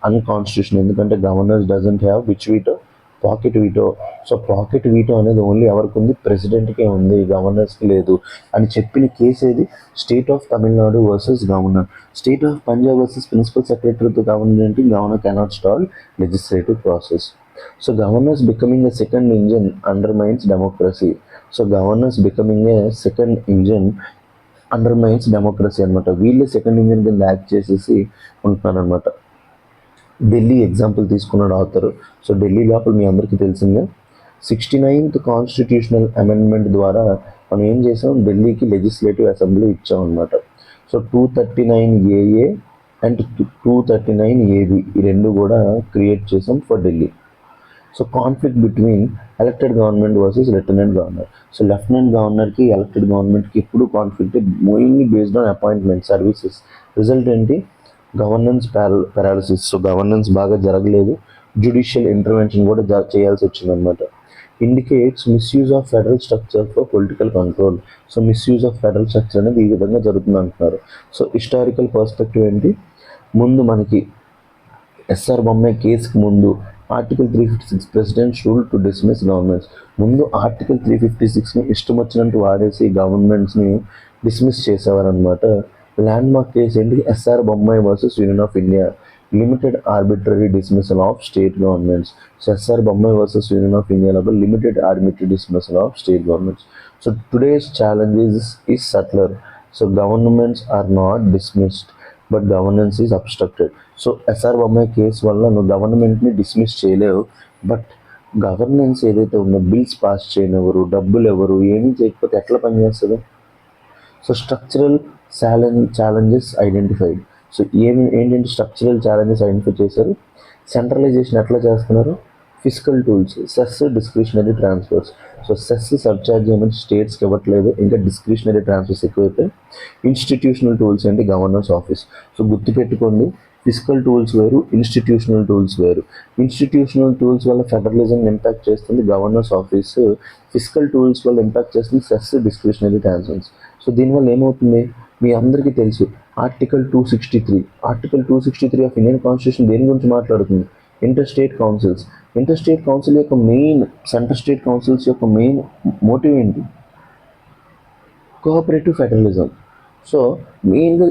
unconstitution. ఎందుకంటే governor doesn't have which veto, pocket veto. So pocket veto అనేది only ఎవరికి ఉంది, ప్రెసిడెంట్కే ఉంది, గవర్నర్స్కి లేదు అని చెప్పిన కేసు ఏది, state of Tamil Nadu versus governor. State of Punjab versus principal secretary to governor ఏంటి, governor cannot stall legislative process. So governors becoming a second engine undermines democracy. So governors becoming a second engine undermines democracy అనమాట. వీళ్ళే second engine కింద act చేసేసి ఉంటున్నారనమాట. Delhi example తీసుకున్నాడు author. So Delhi లోపల మీ అందరికీ తెలిసిందే 69th కాన్స్టిట్యూషనల్ అమెండ్మెంట్ ద్వారా మనం ఏం చేసాం, ఢిల్లీకి లెజిస్లేటివ్ అసెంబ్లీ ఇచ్చాం అనమాట. సో 239AA అండ్ 239AB ఈ రెండు కూడా క్రియేట్ చేసాం for Delhi. So conflict between elected government versus lieutenant governor. So lieutenant గవర్నర్కి ఎలక్టెడ్ గవర్నమెంట్కి ఎప్పుడు conflict, mainly based on appointment services. Result ఏంటి, గవర్నెన్స్ పారాలిసిస్. సో గవర్నెన్స్ బాగా జరగలేదు, జ్యుడిషియల్ ఇంటర్వెన్షన్ కూడా చేయాల్సి వచ్చిందనమాట. Indicates misuse of federal structure for political control. So misuse of federal structure అనేది ఈ విధంగా జరుగుతుంది అంటున్నారు. సో హిస్టారికల్ పర్స్పెక్టివ్ ఏంటి, ముందు మనకి ఎస్ఆర్ బొమ్మాయి కేసుకి ముందు article 356 president rule to dismiss governments. ముందు ఆర్టికల్ 356ని ఇష్టం వచ్చినట్టు వాడేసి గవర్నమెంట్స్ని డిస్మిస్ చేసేవారనమాట. ల్యాండ్ మార్క్ కేసు ఏంటి, SR Bommai versus union of India, limited arbitrary dismissal of state governments. So SR Bommai versus union of ఇండియాలో limited arbitrary dismissal of state governments. So today's challenges is subtler. So governments are not dismissed but governance is obstructed. So SR Bommai case వల్ల నువ్వు గవర్నమెంట్ని dismiss చేయలేవు, but governance ఏదైతే ఉందో bills pass చేయనివ్వరు, డబ్బులు ఎవరు, ఏమీ చేయకపోతే ఎట్లా పనిచేస్తుంది. So structural challenges identified. So ఏంటంటే స్ట్రక్చరల్ ఛాలెంజెస్ ఐడెంటిఫై చేశారు. సెంట్రలైజేషన్ ఎట్లా చేస్తున్నారు, physical tools, cess, discretionary transfers. So cess surcharge ఏమంటే స్టేట్స్కి ఇవ్వట్లేదు, ఇంకా డిస్క్రిషనరీ ట్రాన్స్ఫర్స్ ఎక్కువైతే. ఇన్స్టిట్యూషనల్ టూల్స్ ఏంటి, గవర్నర్స్ ఆఫీస్. సో గుర్తుపెట్టుకోండి, ఫిజికల్ టూల్స్ వేరు, ఇన్స్టిట్యూషనల్ టూల్స్ వేరు. ఇన్స్టిట్యూషనల్ టూల్స్ వల్ల ఫెడరలిజం ఇంపాక్ట్ చేస్తుంది గవర్నర్స్ ఆఫీస్, ఫిజికల్ టూల్స్ వల్ల ఇంపాక్ట్ చేస్తుంది సెస్, డిస్క్రిషనరీ ట్రాన్స్ఫర్స్. సో దీనివల్ల ఏమవుతుంది, మీ అందరికీ తెలుసు article 263. Article 263 of Indian constitution దేని గురించి మాట్లాడుతుంది, inter state councils. Inter state council యొక్క మెయిన్, సెంటర్ స్టేట్ కౌన్సిల్స్ యొక్క మెయిన్ మోటివ్ ఏంటి, కోఆపరేటివ్ ఫెడరలిజం. సో మెయిన్గా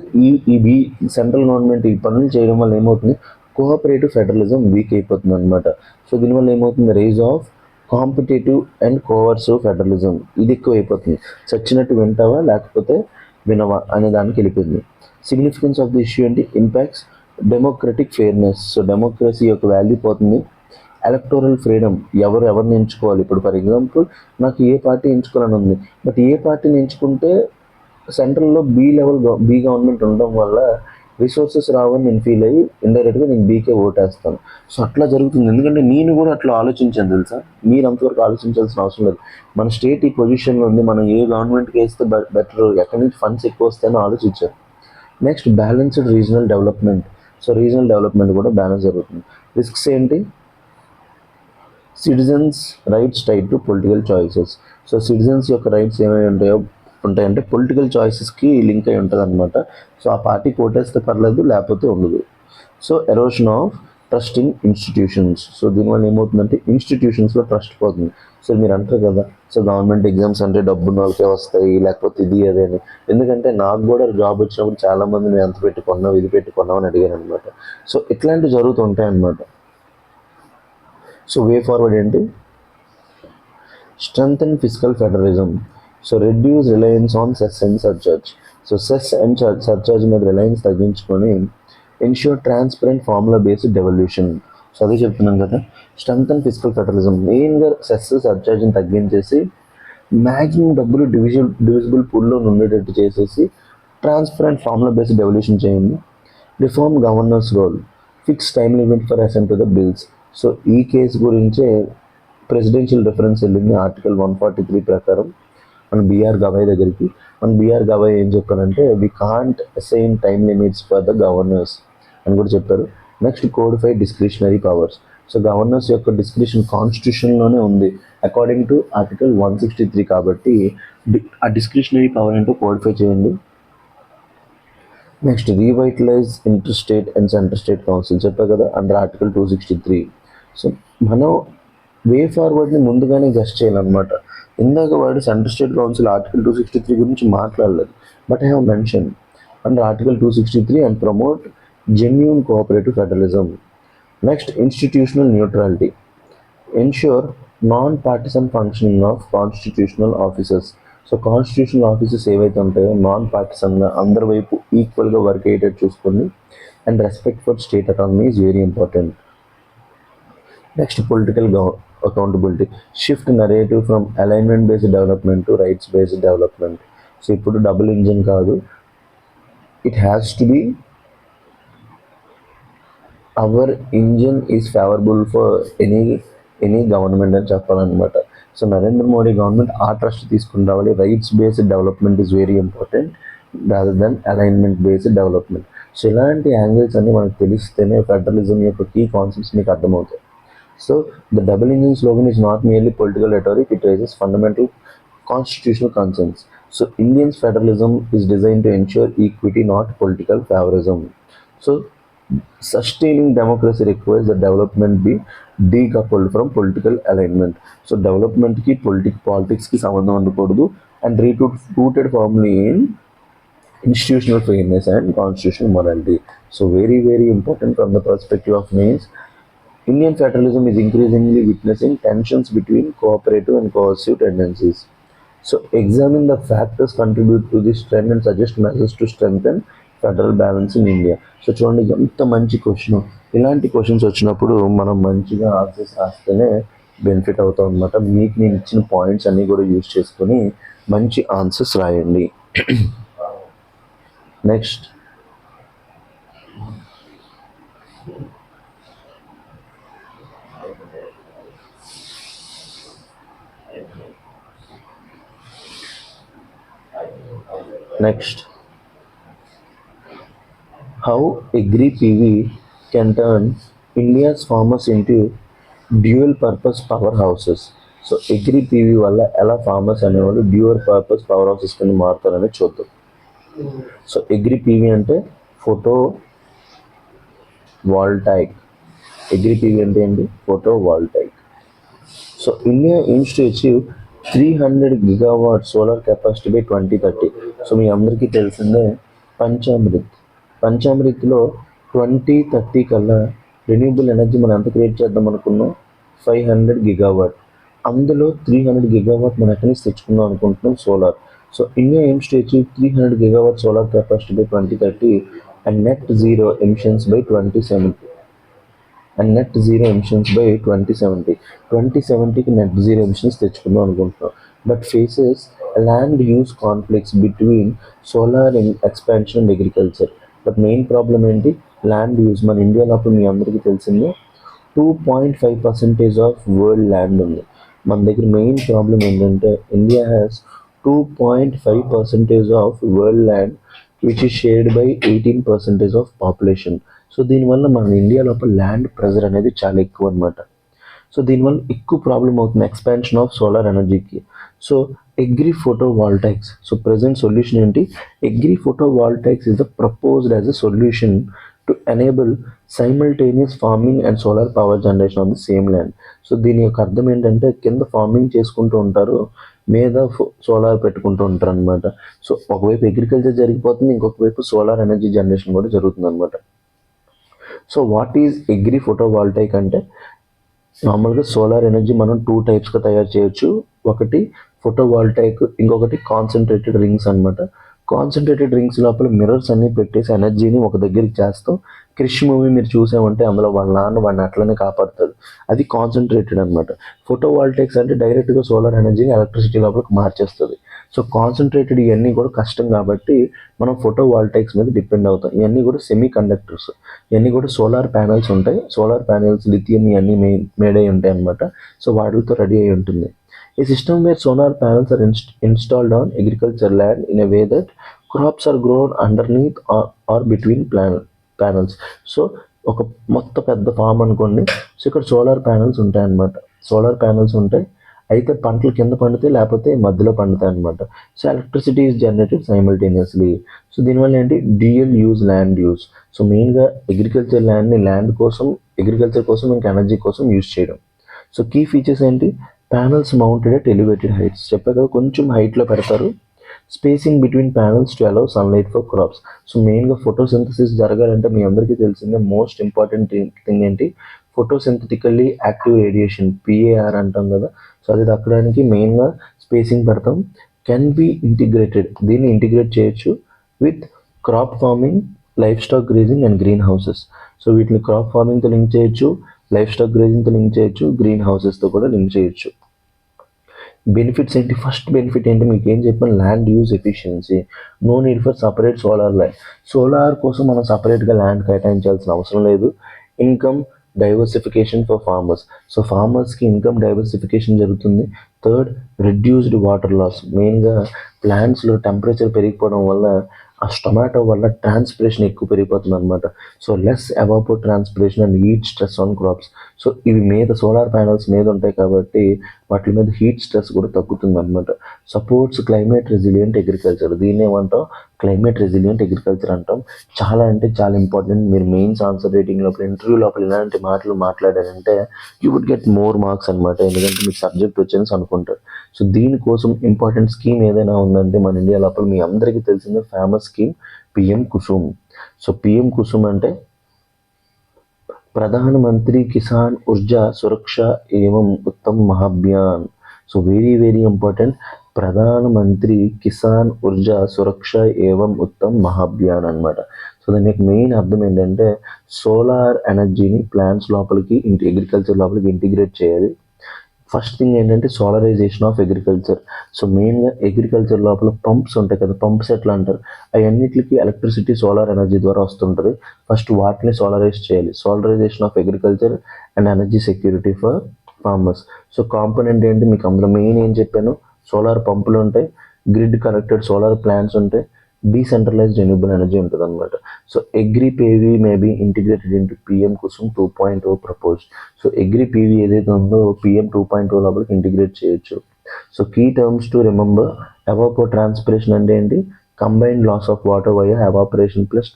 ఈ సెంట్రల్ గవర్నమెంట్ ఈ పనులు చేయడం వల్ల ఏమవుతుంది, కోఆపరేటివ్ ఫెడరలిజం వీక్ అయిపోతుంది అనమాట. సో దీనివల్ల ఏమవుతుంది, rise of competitive and coercive federalism ఇది ఎక్కువ అయిపోతుంది. చచ్చినట్టు వింటావా లేకపోతే వినవా అనే దానికి వెళ్ళిపోయింది. సిగ్నిఫికెన్స్ ఆఫ్ ది ఇష్యూ ఏంటి, impacts democratic fairness. So democracy యొక్క వాల్యూ పోతుంది. ఎలక్టోరల్ ఫ్రీడమ్, ఎవరిని ఎంచుకోవాలి. ఇప్పుడు ఫర్ ఎగ్జాంపుల్ నాకు ఏ పార్టీ ఎంచుకోవాలని ఉంది, బట్ ఏ పార్టీని ఎంచుకుంటే సెంట్రల్లో బి గవర్నమెంట్ ఉండడం వల్ల రిసోర్సెస్ రావని నేను ఫీల్ అయ్యి ఇండైరెక్ట్గా నేను బీకే ఓటేస్తాను. సో అట్లా జరుగుతుంది. ఎందుకంటే నేను కూడా అట్లా ఆలోచించాను తెలుసా, మీరు అంతవరకు ఆలోచించాల్సిన అవసరం లేదు. మన స్టేట్ ఈ పొజిషన్లో ఉంది, మనం ఏ గవర్నమెంట్కి వేస్తే బెటర్, ఎక్కడి నుంచి ఫండ్స్ ఎక్కువ వస్తాయని ఆలోచించారు. Next balanced regional development. So regional development కూడా బ్యాలెన్స్ జరుగుతుంది. రిస్క్స్ ఏంటి, citizens rights tied to political choices. So citizens యొక్క రైట్స్ ఏమేమి ఉంటాయంటే పొలిటికల్ చాయిసెస్కి లింక్ అయి ఉంటుంది అనమాట. సో ఆ పార్టీకి ఓటేస్తే పర్లేదు, లేకపోతే ఉండదు. So erosion of trust in institutions. So దీనివల్ల ఏమవుతుందంటే ఇన్స్టిట్యూషన్స్లో ట్రస్ట్ పోతుంది. సో మీరు అంటారు కదా, సో గవర్నమెంట్ ఎగ్జామ్స్ అంటే డబ్బున్న వాళ్ళకే వస్తాయి, లేకపోతే ఇది అదే అని. ఎందుకంటే నాకు కూడా జాబ్ వచ్చినప్పుడు చాలామంది మేము ఎంత పెట్టుకున్నావు, ఇది పెట్టుకున్నావు అని అడిగాను అనమాట. సో ఇట్లాంటివి జరుగుతుంటాయి అన్నమాట. సో వే ఫార్వర్డ్ ఏంటి, strengthen fiscal federalism. So reduce reliance on cess and surcharge. So cess and surcharge మీద రిలయన్స్ తగ్గించుకొని ensure transparent formula based devolution. So అదే చెప్తున్నాను కదా, స్ట్రెంగ్తెన్ ఫిజికల్ ఫెడరలిజం మెయిన్గా సెస్ సర్చార్జ్ని తగ్గించేసి మ్యాక్సిమం డబ్బులు డివిజిబుల్ పూల్లో ఉండేటట్టు చేసేసి ట్రాన్స్పరెంట్ ఫార్ములా బేస్డ్ డెవల్యూషన్ చేయండి. Reform governors role, fix time limit for assent to the bills. So ఈ కేసు గురించే ప్రెసిడెన్షియల్ రిఫరెన్స్ వెళ్ళింది ఆర్టికల్ 143 ప్రకారం మన బీఆర్ గవాయ్ దగ్గరికి. మన బీఆర్ గవాయ్ ఏం చెప్పారంటే we can't assign time limits for the governors అని కూడా చెప్పారు. Next codify discretionary powers. So governors యొక్క డిస్క్రిషన్ కాన్స్టిట్యూషన్లోనే ఉంది అకార్డింగ్ టు ఆర్టికల్ 163 కాబట్టి ఆ డిస్క్రిషనరీ పవర్ ఏంటో కోడిఫై చేయండి. Next revitalize inter state and center state council చెప్పా కదా అండర్ ఆర్టికల్ 263. సో మనం వే ఫార్వర్డ్ని ముందుగానే గెస్ట్ చేయాలన్నమాట. ఇందాక వాడు సెంటర్ స్టేట్ కౌన్సిల్ ఆర్టికల్ 263 గురించి మాట్లాడలేదు, but I have mention under article 263 and promote genuine cooperative federalism. Next institutional neutrality, ensure non partisan functioning of constitutional offices. So constitutional offices ఏవైతే ఉంటాయో non పార్టిసన్గా అందరి వైపు ఈక్వల్గా వర్క్ అయ్యేటట్టు చూసుకోండి. And respect for state autonomy is very important. Next political accountability, shift narrative from alignment based development to rights based development. So ఇప్పుడు double engine కాదు, it has to be our engine is favourable for any government అని చెప్పాలన్నమాట. So Narendra Modi government ఆ trust తీసుకుని రావాలి. Rights based development is very important rather than alignment based development. So ఇలాంటి angles అన్ని మనకు తెలిస్తేనే ఫెడరలిజం యొక్క కీ కాన్సెప్ట్స్ మీకు అర్థమవుతాయి. So the double engine slogan is not merely political rhetoric, it raises fundamental constitutional concerns. So Indian's federalism is designed to ensure equity, not political favorism. So sustaining democracy requires that development be decoupled from political alignment. So development ki politics ki sambandham undakoodu and rooted firmly in institutional fairness and constitutional morality. So very very important from the perspective of means Indian federalism is increasingly witnessing tensions between cooperative and coercive tendencies. So examine the factors contribute to this trend and suggest measures to strengthen federal balance in India. So చూడండి ఎంత మంచి question. ఇలాంటి questions వచ్చినప్పుడు మనం మంచిగా answers రాస్తేనే benefit అవుతాం అనమాట. మీకు నేను ఇచ్చిన పాయింట్స్ అన్నీ కూడా యూజ్ చేసుకొని మంచి ఆన్సర్స్ రాయండి. Next how Agri-PV can turn India's farmers into dual purpose powerhouses. So Agri-PV వల్ల ఎలా ఫార్మర్స్ అనేవాళ్ళు డ్యూయల్ పర్పస్ పవర్ హౌసెస్ కింద మారుతారని చూద్దాం. సో Agri-PV అంటే ఫోటో వాల్టాయిక్. Agri-PV అంటే ఏంటి? Photovoltaic. So India aims to achieve 300 gigawatt solar capacity by 2030. So మీ అందరికీ తెలిసిందే పంచామృత్లో 2030 కల్లా రెన్యూబుల్ ఎనర్జీ మనం ఎంత క్రియేట్ చేద్దాం అనుకున్నాం? 500 gigawatt. అందులో 300 gigawatt మనం ఎక్కడి నుంచి తెచ్చుకుందాం అనుకుంటున్నాం? Solar. So India aims to achieve 300 gigawatt solar capacity by 2030 and net zero emissions by 2070. And net zero emissions by 2070. 2070కి నెట్ జీరో ఎమిషన్స్ తెచ్చుకుందాం అనుకుంటున్నాం. But faces land use conflicts between solar expansion and agriculture. But main problem ఏంటి? Land use. మన ఇండియాలో అప్పుడు మీ అందరికీ తెలిసిందే 2.5% of world land ఉంది. మన దగ్గర మెయిన్ ప్రాబ్లం ఏంటంటే India has 2.5% of world land which is shared by 18% of population. So దీనివల్ల మన ఇండియా లోపల ల్యాండ్ ప్రెజర్ అనేది చాలా ఎక్కువ అనమాట. సో దీనివల్ల ఎక్కువ ప్రాబ్లం అవుతుంది ఎక్స్పాన్షన్ ఆఫ్ సోలార్ ఎనర్జీకి. So agri photovoltaics. So present solution ఏంటి? Agri photovoltaics is the proposed as a solution to enable simultaneous farming and solar power generation on the same land. So దీని యొక్క అర్థం ఏంటంటే కింద farming చేసుకుంటూ ఉంటారు, మీద సోలార్ పెట్టుకుంటూ ఉంటారు అనమాట. సో ఒకవైపు అగ్రికల్చర్ జరిగిపోతుంది, ఇంకొక వైపు సోలార్ ఎనర్జీ జనరేషన్ కూడా జరుగుతుంది అనమాట. So what is agri photovoltaic అంటే నార్మల్గా సోలార్ ఎనర్జీ మనం 2 టైప్స్గా తయారు చేయొచ్చు. ఒకటి ఫోటో వాల్టాయిక్, ఇంకొకటి కాన్సన్ట్రేటెడ్ రింగ్స్ అనమాట. కాన్సన్ట్రేటెడ్ రింగ్స్ లోపల మిర్రర్స్ అన్ని పెట్టేసి ఎనర్జీని ఒక దగ్గరికి చేస్తాం. క్రిష్ మూవీ మీరు చూసామంటే అందులో వాళ్ళ నాన్న వాడిని అట్లనే కాపాడుతాడు. అది కాన్సన్ట్రేటెడ్ అనమాట. ఫోటో వాల్టేక్స్ అంటే డైరెక్ట్గా సోలార్ ఎనర్జీని ఎలక్ట్రిసిటీ లోపలికి మార్చేస్తుంది. సో కాన్సన్ట్రేటెడ్ ఇవన్నీ కూడా కష్టం కాబట్టి మనం ఫోటో వాల్టైక్స్ మీద డిపెండ్ అవుతాం. ఇవన్నీ కూడా సెమీ కండక్టర్స్, ఇవన్నీ కూడా సోలార్ ప్యానెల్స్ ఉంటాయి. సోలార్ ప్యానెల్స్ లిథియం ఇవన్నీ మేడ్ అయి ఉంటాయి అన్నమాట. సో వాటితో రెడీ అయి ఉంటుంది. A system where solar panels are installed on agriculture land in a way that crops are grown underneath or between panels. So ఒక మొత్తం పెద్ద ఫామ్ అనుకోండి. సో ఇక్కడ సోలార్ ప్యానెల్స్ ఉంటాయి అన్నమాట. సోలార్ ప్యానెల్స్ ఉంటాయి, అయితే పంటలు కింద పండుతాయి లేకపోతే మధ్యలో పండుతాయి అనమాట. So electricity is generated simultaneously. So దీనివల్ల ఏంటి, dual use land use. So మెయిన్గా అగ్రికల్చర్ ల్యాండ్ని ల్యాండ్ కోసం, అగ్రికల్చర్ కోసం, ఇంకా ఎనర్జీ కోసం యూజ్ చేయడం. సో కీ ఫీచర్స్ ఏంటి, panels mounted at elevated heights. చెప్పే కదా కొంచెం హైట్లో పెడతారు. Spacing between panels to allow sunlight for crops. So మెయిన్గా ఫోటోసింథసిస్ జరగాలంటే మీ అందరికీ తెలిసిందే మోస్ట్ ఇంపార్టెంట్ థింగ్ ఏంటి, ఫోటోసింథటికల్లీ యాక్టివ్ రేడియేషన్, పిఏఆర్ అంటాం కదా. సో అది దక్కడానికి మెయిన్గా స్పేసింగ్ పెడతాం. కెన్ బి ఇంటిగ్రేటెడ్, దీన్ని ఇంటిగ్రేట్ చేయొచ్చు with crop farming, life stock grazing and green houses. So వీటిని క్రాప్ ఫార్మింగ్తో లింక్ చేయొచ్చు, లైఫ్ స్టాక్ గ్రేజింగ్తో లింక్ చేయొచ్చు, గ్రీన్ హౌసెస్తో కూడా లింక్ చేయొచ్చు. బెనిఫిట్స్ ఏంటి, ఫస్ట్ బెనిఫిట్ ఏంటి మీకు ఏం చెప్పాను, land use efficiency. No need for separate solar line. Solar కోసం మనం సపరేట్గా ల్యాండ్ కేటాయించాల్సిన అవసరం లేదు. Income diversification for farmers. So ఫార్మర్స్కి ఇన్కమ్ డైవర్సిఫికేషన్ జరుగుతుంది. Third, reduced water loss. మెయిన్గా ప్లాంట్స్లో టెంపరేచర్ పెరిగిపోవడం వల్ల ఆ టొమాటో వల్ల ట్రాన్స్పిరేషన్ ఎక్కువ పెరిగిపోతుంది అనమాట. So less evapotranspiration and heat stress on crops. So ఇవి మీద సోలార్ ప్యానల్స్ మీద ఉంటాయి కాబట్టి వాటి మీద హీట్ స్ట్రెస్ కూడా తగ్గుతుంది అనమాట. Supports climate resilient agriculture. దీన్ని ఏమంటాం, క్లైమేట్ రెసిలియంట్ అగ్రికల్చర్ అంటాం. చాలా అంటే చాలా ఇంపార్టెంట్. మీరు మెయిన్స్ ఆన్సర్ రైటింగ్ లోపల, ఇంటర్వ్యూ లోపల ఇలాంటి మాటలు మాట్లాడారంటే you would get more marks అనమాట. ఎందుకంటే మీకు సబ్జెక్ట్ వచ్చేసి అనుకుంటారు. సో దీనికోసం ఇంపార్టెంట్ స్కీమ్ ఏదైనా ఉందంటే మన ఇండియా లోపల మీ అందరికీ తెలిసిందే famous scheme PM Kusum. So PM Kusum అంటే Pradhan Mantri Kisan Urja Suraksha evam Uttam Mahabhiyan. So very very important, Pradhan Mantri Kisan Urja Suraksha evam Uttam Mahabhiyan అనమాట. సో దాని యొక్క మెయిన్ అర్థం ఏంటంటే సోలార్ ఎనర్జీని ప్లాంట్స్ లోపలికి, అగ్రికల్చర్ లోపలికి ఇంటిగ్రేట్ చేయాలి. ఫస్ట్ థింగ్ ఏంటంటే సోలరైజేషన్ ఆఫ్ అగ్రికల్చర్. సో మెయిన్గా అగ్రికల్చర్ లోపల పంప్స్ ఉంటాయి కదా, పంప్స్ ఎట్లా అంటారు, అవన్నిటికి ఎలక్ట్రిసిటీ సోలార్ ఎనర్జీ ద్వారా వస్తుంటుంది. ఫస్ట్ వాటిని సోలరైజ్ చేయాలి. Solarization of agriculture and energy security for farmers. So component ఏంటి మీకు అందులో మెయిన్ ఏం చెప్పాను, సోలార్ పంపులు ఉంటాయి, గ్రిడ్ కనెక్టెడ్ సోలార్ ప్లాంట్స్ ఉంటాయి, డీసెంట్రలైజ్డ్ రెన్యూబుల్ ఎనర్జీ ఉంటుంది అనమాట. So agri PV may be integrated into PM Kusum 2.0 propose. So agri PV ఏదైతే ఉందో పిఎం 2.0 లోపలికి ఇంటిగ్రేట్ చేయొచ్చు. So key terms to remember, evapotranspiration అంటే ఏంటి, combined loss of water via evaporation plus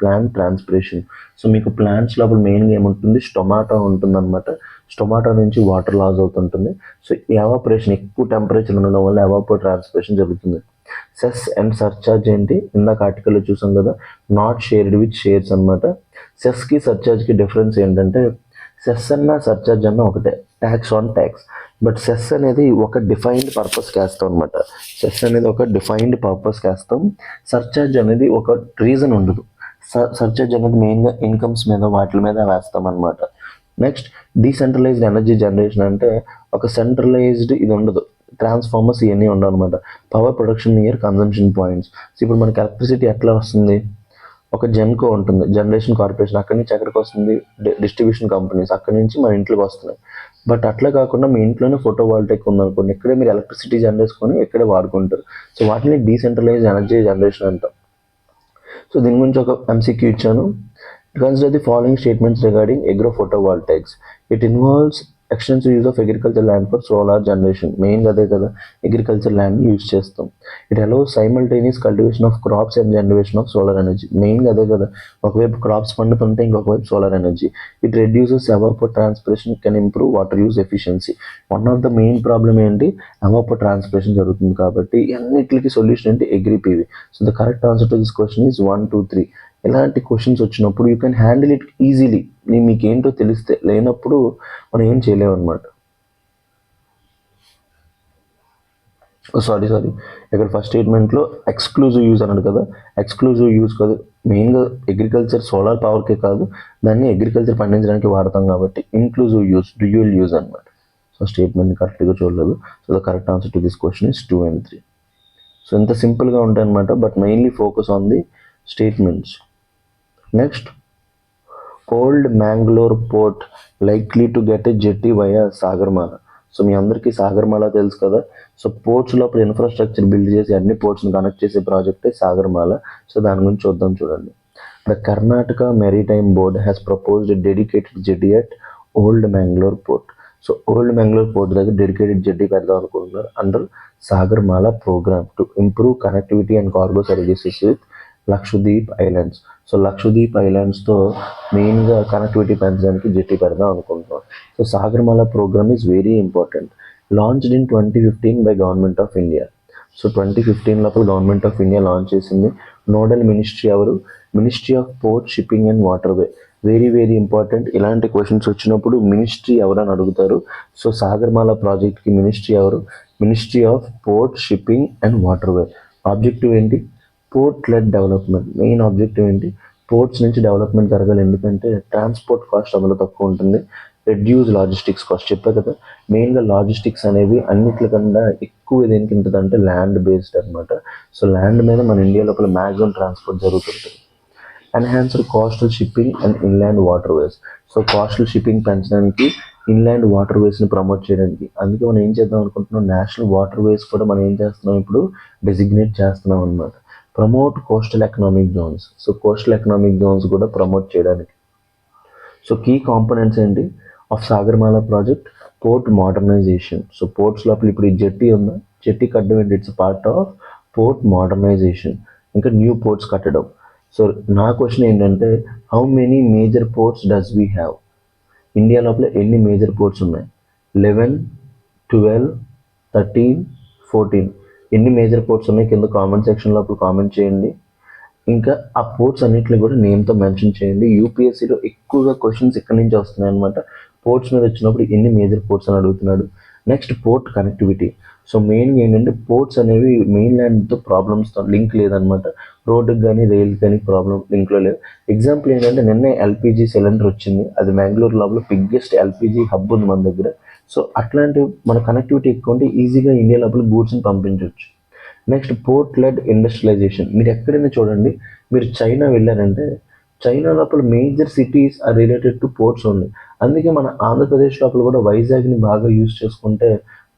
plant transpiration. So మీకు plants లోపల మెయిన్గా ఏముంటుంది, స్టొమాటో ఉంటుంది అనమాట. స్టొమాటో నుంచి వాటర్ లాస్ అవుతుంటుంది. సో ఎవాపరేషన్ ఎక్కువ టెంపరేచర్ ఉండడం వల్ల ఎవాపో ట్రాన్స్పిరేషన్ జరుగుతుంది. సెస్ అండ్ సర్చార్జ్ ఏంటి, ఇందాక ఆర్టికల్లో చూసాం కదా, నాట్ షేర్డ్ విత్ షేర్స్ అనమాట. సెస్కి సర్చార్జ్కి డిఫరెన్స్ ఏంటంటే సెస్ అన్న సర్చార్జ్ అన్న ఒకటే, tax on tax. But cess అనేది ఒక డిఫైన్డ్ పర్పస్కి వేస్తాం అనమాట. సెస్ అనేది ఒక డిఫైన్డ్ పర్పస్కి వేస్తాం. సర్చార్జ్ అనేది ఒక రీజన్ ఉండదు. సర్చార్జ్ అనేది మెయిన్గా ఇన్కమ్స్ మీద వాటి మీద వేస్తాం అనమాట. నెక్స్ట్, డీసెంట్రలైజ్డ్ ఎనర్జీ జనరేషన్ అంటే ఒక సెంట్రలైజ్డ్ ఇది ఉండదు, ట్రాన్స్ఫార్మర్స్ ఇవన్నీ ఉండవు అనమాట. Power production near consumption points. So ఇప్పుడు మనకి ఎలక్ట్రిసిటీ ఎట్లా వస్తుంది, ఒక జెన్కో ఉంటుంది, జనరేషన్ కార్పొరేషన్, అక్కడి నుంచి ఎక్కడికి వస్తుంది, డిస్ట్రిబ్యూషన్ కంపెనీస్, అక్కడి నుంచి మన ఇంట్లోకి వస్తున్నాయి. బట్ అట్లా కాకుండా మీ ఇంట్లోనే ఫోటో వాల్టైక్ ఉందనుకోండి, ఇక్కడే మీరు ఎలక్ట్రిసిటీ జనరేసుకొని ఇక్కడే వాడుకుంటారు. సో వాటిని డీసెంట్రలైజ్డ్ ఎనర్జీ జనరేషన్ అంటాం. సో దీని గురించి ఒక ఎంసీక్యూ ఇచ్చాను. Consider the following statements regarding agro-photovoltaics. It involves extensive use of agricultural land for solar generation. Main అదే కదా, అగ్రికల్చర్ ల్యాండ్ యూజ్ చేస్తాం. It allows simultaneous cultivation of crops and generation of solar energy. Main అదే కదా, ఒకవైపు crops పండుతుంటే ఇంకొక వైపు solar energy. It reduces evapor transpiration, can improve water use efficiency. One of the main problem ఏంటి, evapor transpiration జరుగుతుంది కాబట్టి అన్నిటికి solution ఏంటి, agri PV. So the correct answer to this question is 1, 2, 3. ఇలాంటి క్వశ్చన్స్ వచ్చినప్పుడు you can handle it easily. మీకు ఏంటో తెలిస్తే, లేనప్పుడు మనం ఏం చేయలేము అనమాట. సారీ ఇక్కడ ఫస్ట్ స్టేట్మెంట్లో ఎక్స్క్లూజివ్ యూజ్ అన్నాడు కదా, ఎక్స్క్లూజివ్ యూజ్ కాదు, మెయిన్గా అగ్రికల్చర్ సోలార్ పవర్కే కాదు, దాన్ని అగ్రికల్చర్ పండించడానికి వాడతాం కాబట్టి ఇంక్లూజివ్ యూజ్, డ్యూయల్ యూజ్ అనమాట. సో స్టేట్మెంట్ని కరెక్ట్గా చూడలేదు. So the correct answer to this question is 2 and 3. So ఇంత సింపుల్గా ఉంటాయి అనమాట, but mainly focus on the statements. Next, old Mangalore port likely to get a jetty via Sagarmala. So మీ అందరికీ సాగర్మాల తెలుసు కదా. సో పోర్ట్స్ లోపల ఇన్ఫ్రాస్ట్రక్చర్ బిల్డ్ చేసి అన్ని పోర్ట్స్ని కనెక్ట్ చేసే ప్రాజెక్టే సాగర్మాల. సో దాని గురించి చూద్దాం చూడండి. The Karnataka maritime board has proposed dedicated jetty at old Mangalore port. So old Mangalore port దగ్గర డెడికేటెడ్ జెట్టి పెడదాం అనుకుంటున్నారు under Sagarmala program to improve connectivity and cargo services with Lakshadweep islands. So Lakshadweep ఐలాండ్స్తో మెయిన్గా కనెక్టివిటీ పెంచడానికి జెట్టి పెడదాం అనుకుంటున్నాం. So Sagarmala program is very important. Launched in 2015 by government of India. So 2015 లోపల government of India launch చేసింది. Nodal ministry ఎవరు? Ministry of port, shipping and waterway. Very very important. ఇలాంటి questions వచ్చినప్పుడు మినిస్ట్రీ ఎవరని అడుగుతారు. సో సాగర్మాల ప్రాజెక్ట్కి మినిస్ట్రీ ఎవరు? Ministry of port, shipping and waterway. Objective ఏంటి? Port led development. Main objective ఏంటి? పోర్ట్స్ నుంచి డెవలప్మెంట్ జరగాలి. ఎందుకంటే ట్రాన్స్పోర్ట్ కాస్ట్ అందులో తక్కువ ఉంటుంది, రెడ్యూస్ లాజిస్టిక్స్ కాస్ట్. చెప్పా కదా, మెయిన్గా లాజిస్టిక్స్ అనేవి అన్నిటికన్నా ఎక్కువ దేనికి ఉంటుంది అంటే ల్యాండ్ బేస్డ్ అనమాట. సో ల్యాండ్ మీద మన ఇండియా లోపల మ్యాక్సిమం ట్రాన్స్పోర్ట్ జరుగుతుంటుంది. Enhanced coastal shipping and inland water ways. So coastal shipping పెంచడానికి, ఇన్లాండ్ వాటర్ వేస్ని ప్రమోట్ చేయడానికి. అందుకే మనం ఏం చేద్దాం అనుకుంటున్నాం, నేషనల్ వాటర్ వేస్ కూడా మనం ఏం చేస్తున్నాం ఇప్పుడు, డెసిగ్నేట్ చేస్తున్నాం అనమాట. Promote coastal economic zones. So coastal economic zones కూడా ప్రమోట్ చేయడానికి. సో కీ కాంపోనెంట్స్ ఏంటి of Sagarmala project? Port modernisation. So ports లోపల ఇప్పుడు ఈ జెట్టి ఉందా, జెట్టి కట్టడం ఏంటి? It's part of port modernisation. ఇంకా న్యూ పోర్ట్స్ కట్టడం. సో నా క్వశ్చన్ ఏంటంటే, how many major ports does we have? India లోపల ఎన్ని మేజర్ పోర్ట్స్ ఉన్నాయి? 11, 12, 13, 14. ఎన్ని మేజర్ పోర్ట్స్ ఉన్నాయి కింద కామెంట్ సెక్షన్ లోపల కామెంట్ చేయండి. ఇంకా ఆ పోర్ట్స్ అన్నింటినీ కూడా నేమ్తో మెన్షన్ చేయండి. యూపీఎస్సీలో ఎక్కువగా క్వశ్చన్స్ ఇక్కడ నుంచి వస్తున్నాయి అనమాట. పోర్ట్స్ మీద వచ్చినప్పుడు ఎన్ని మేజర్ పోర్ట్స్ అని అడుగుతున్నాడు. Next, port connectivity. సో మెయిన్గా ఏంటంటే పోర్ట్స్ అనేవి మెయిన్ ల్యాండ్తో ప్రాబ్లమ్స్తో లింక్ లేదనమాట. రోడ్డుకి కానీ రైలు కానీ ప్రాబ్లం లింక్లో లేదు. ఎగ్జాంపుల్ ఏంటంటే, నిన్నే ఎల్పిజి సిలిండర్ వచ్చింది, అది మ్యాంగ్లూర్ లోపల బిగ్గెస్ట్ ఎల్పిజి హబ్ ఉంది మన దగ్గర. సో అట్లాంటి మన కనెక్టివిటీ ఎక్కువ ఉంటే ఈజీగా ఇండియా లోపల గూడ్స్ని పంపించవచ్చు. Next, port led industrialisation. మీరు ఎక్కడైనా చూడండి, మీరు చైనా వెళ్ళారంటే చైనా లోపల major cities are related to ports ఉంది. అందుకే మన ఆంధ్రప్రదేశ్ లోపల కూడా వైజాగ్ని బాగా యూజ్ చేసుకుంటే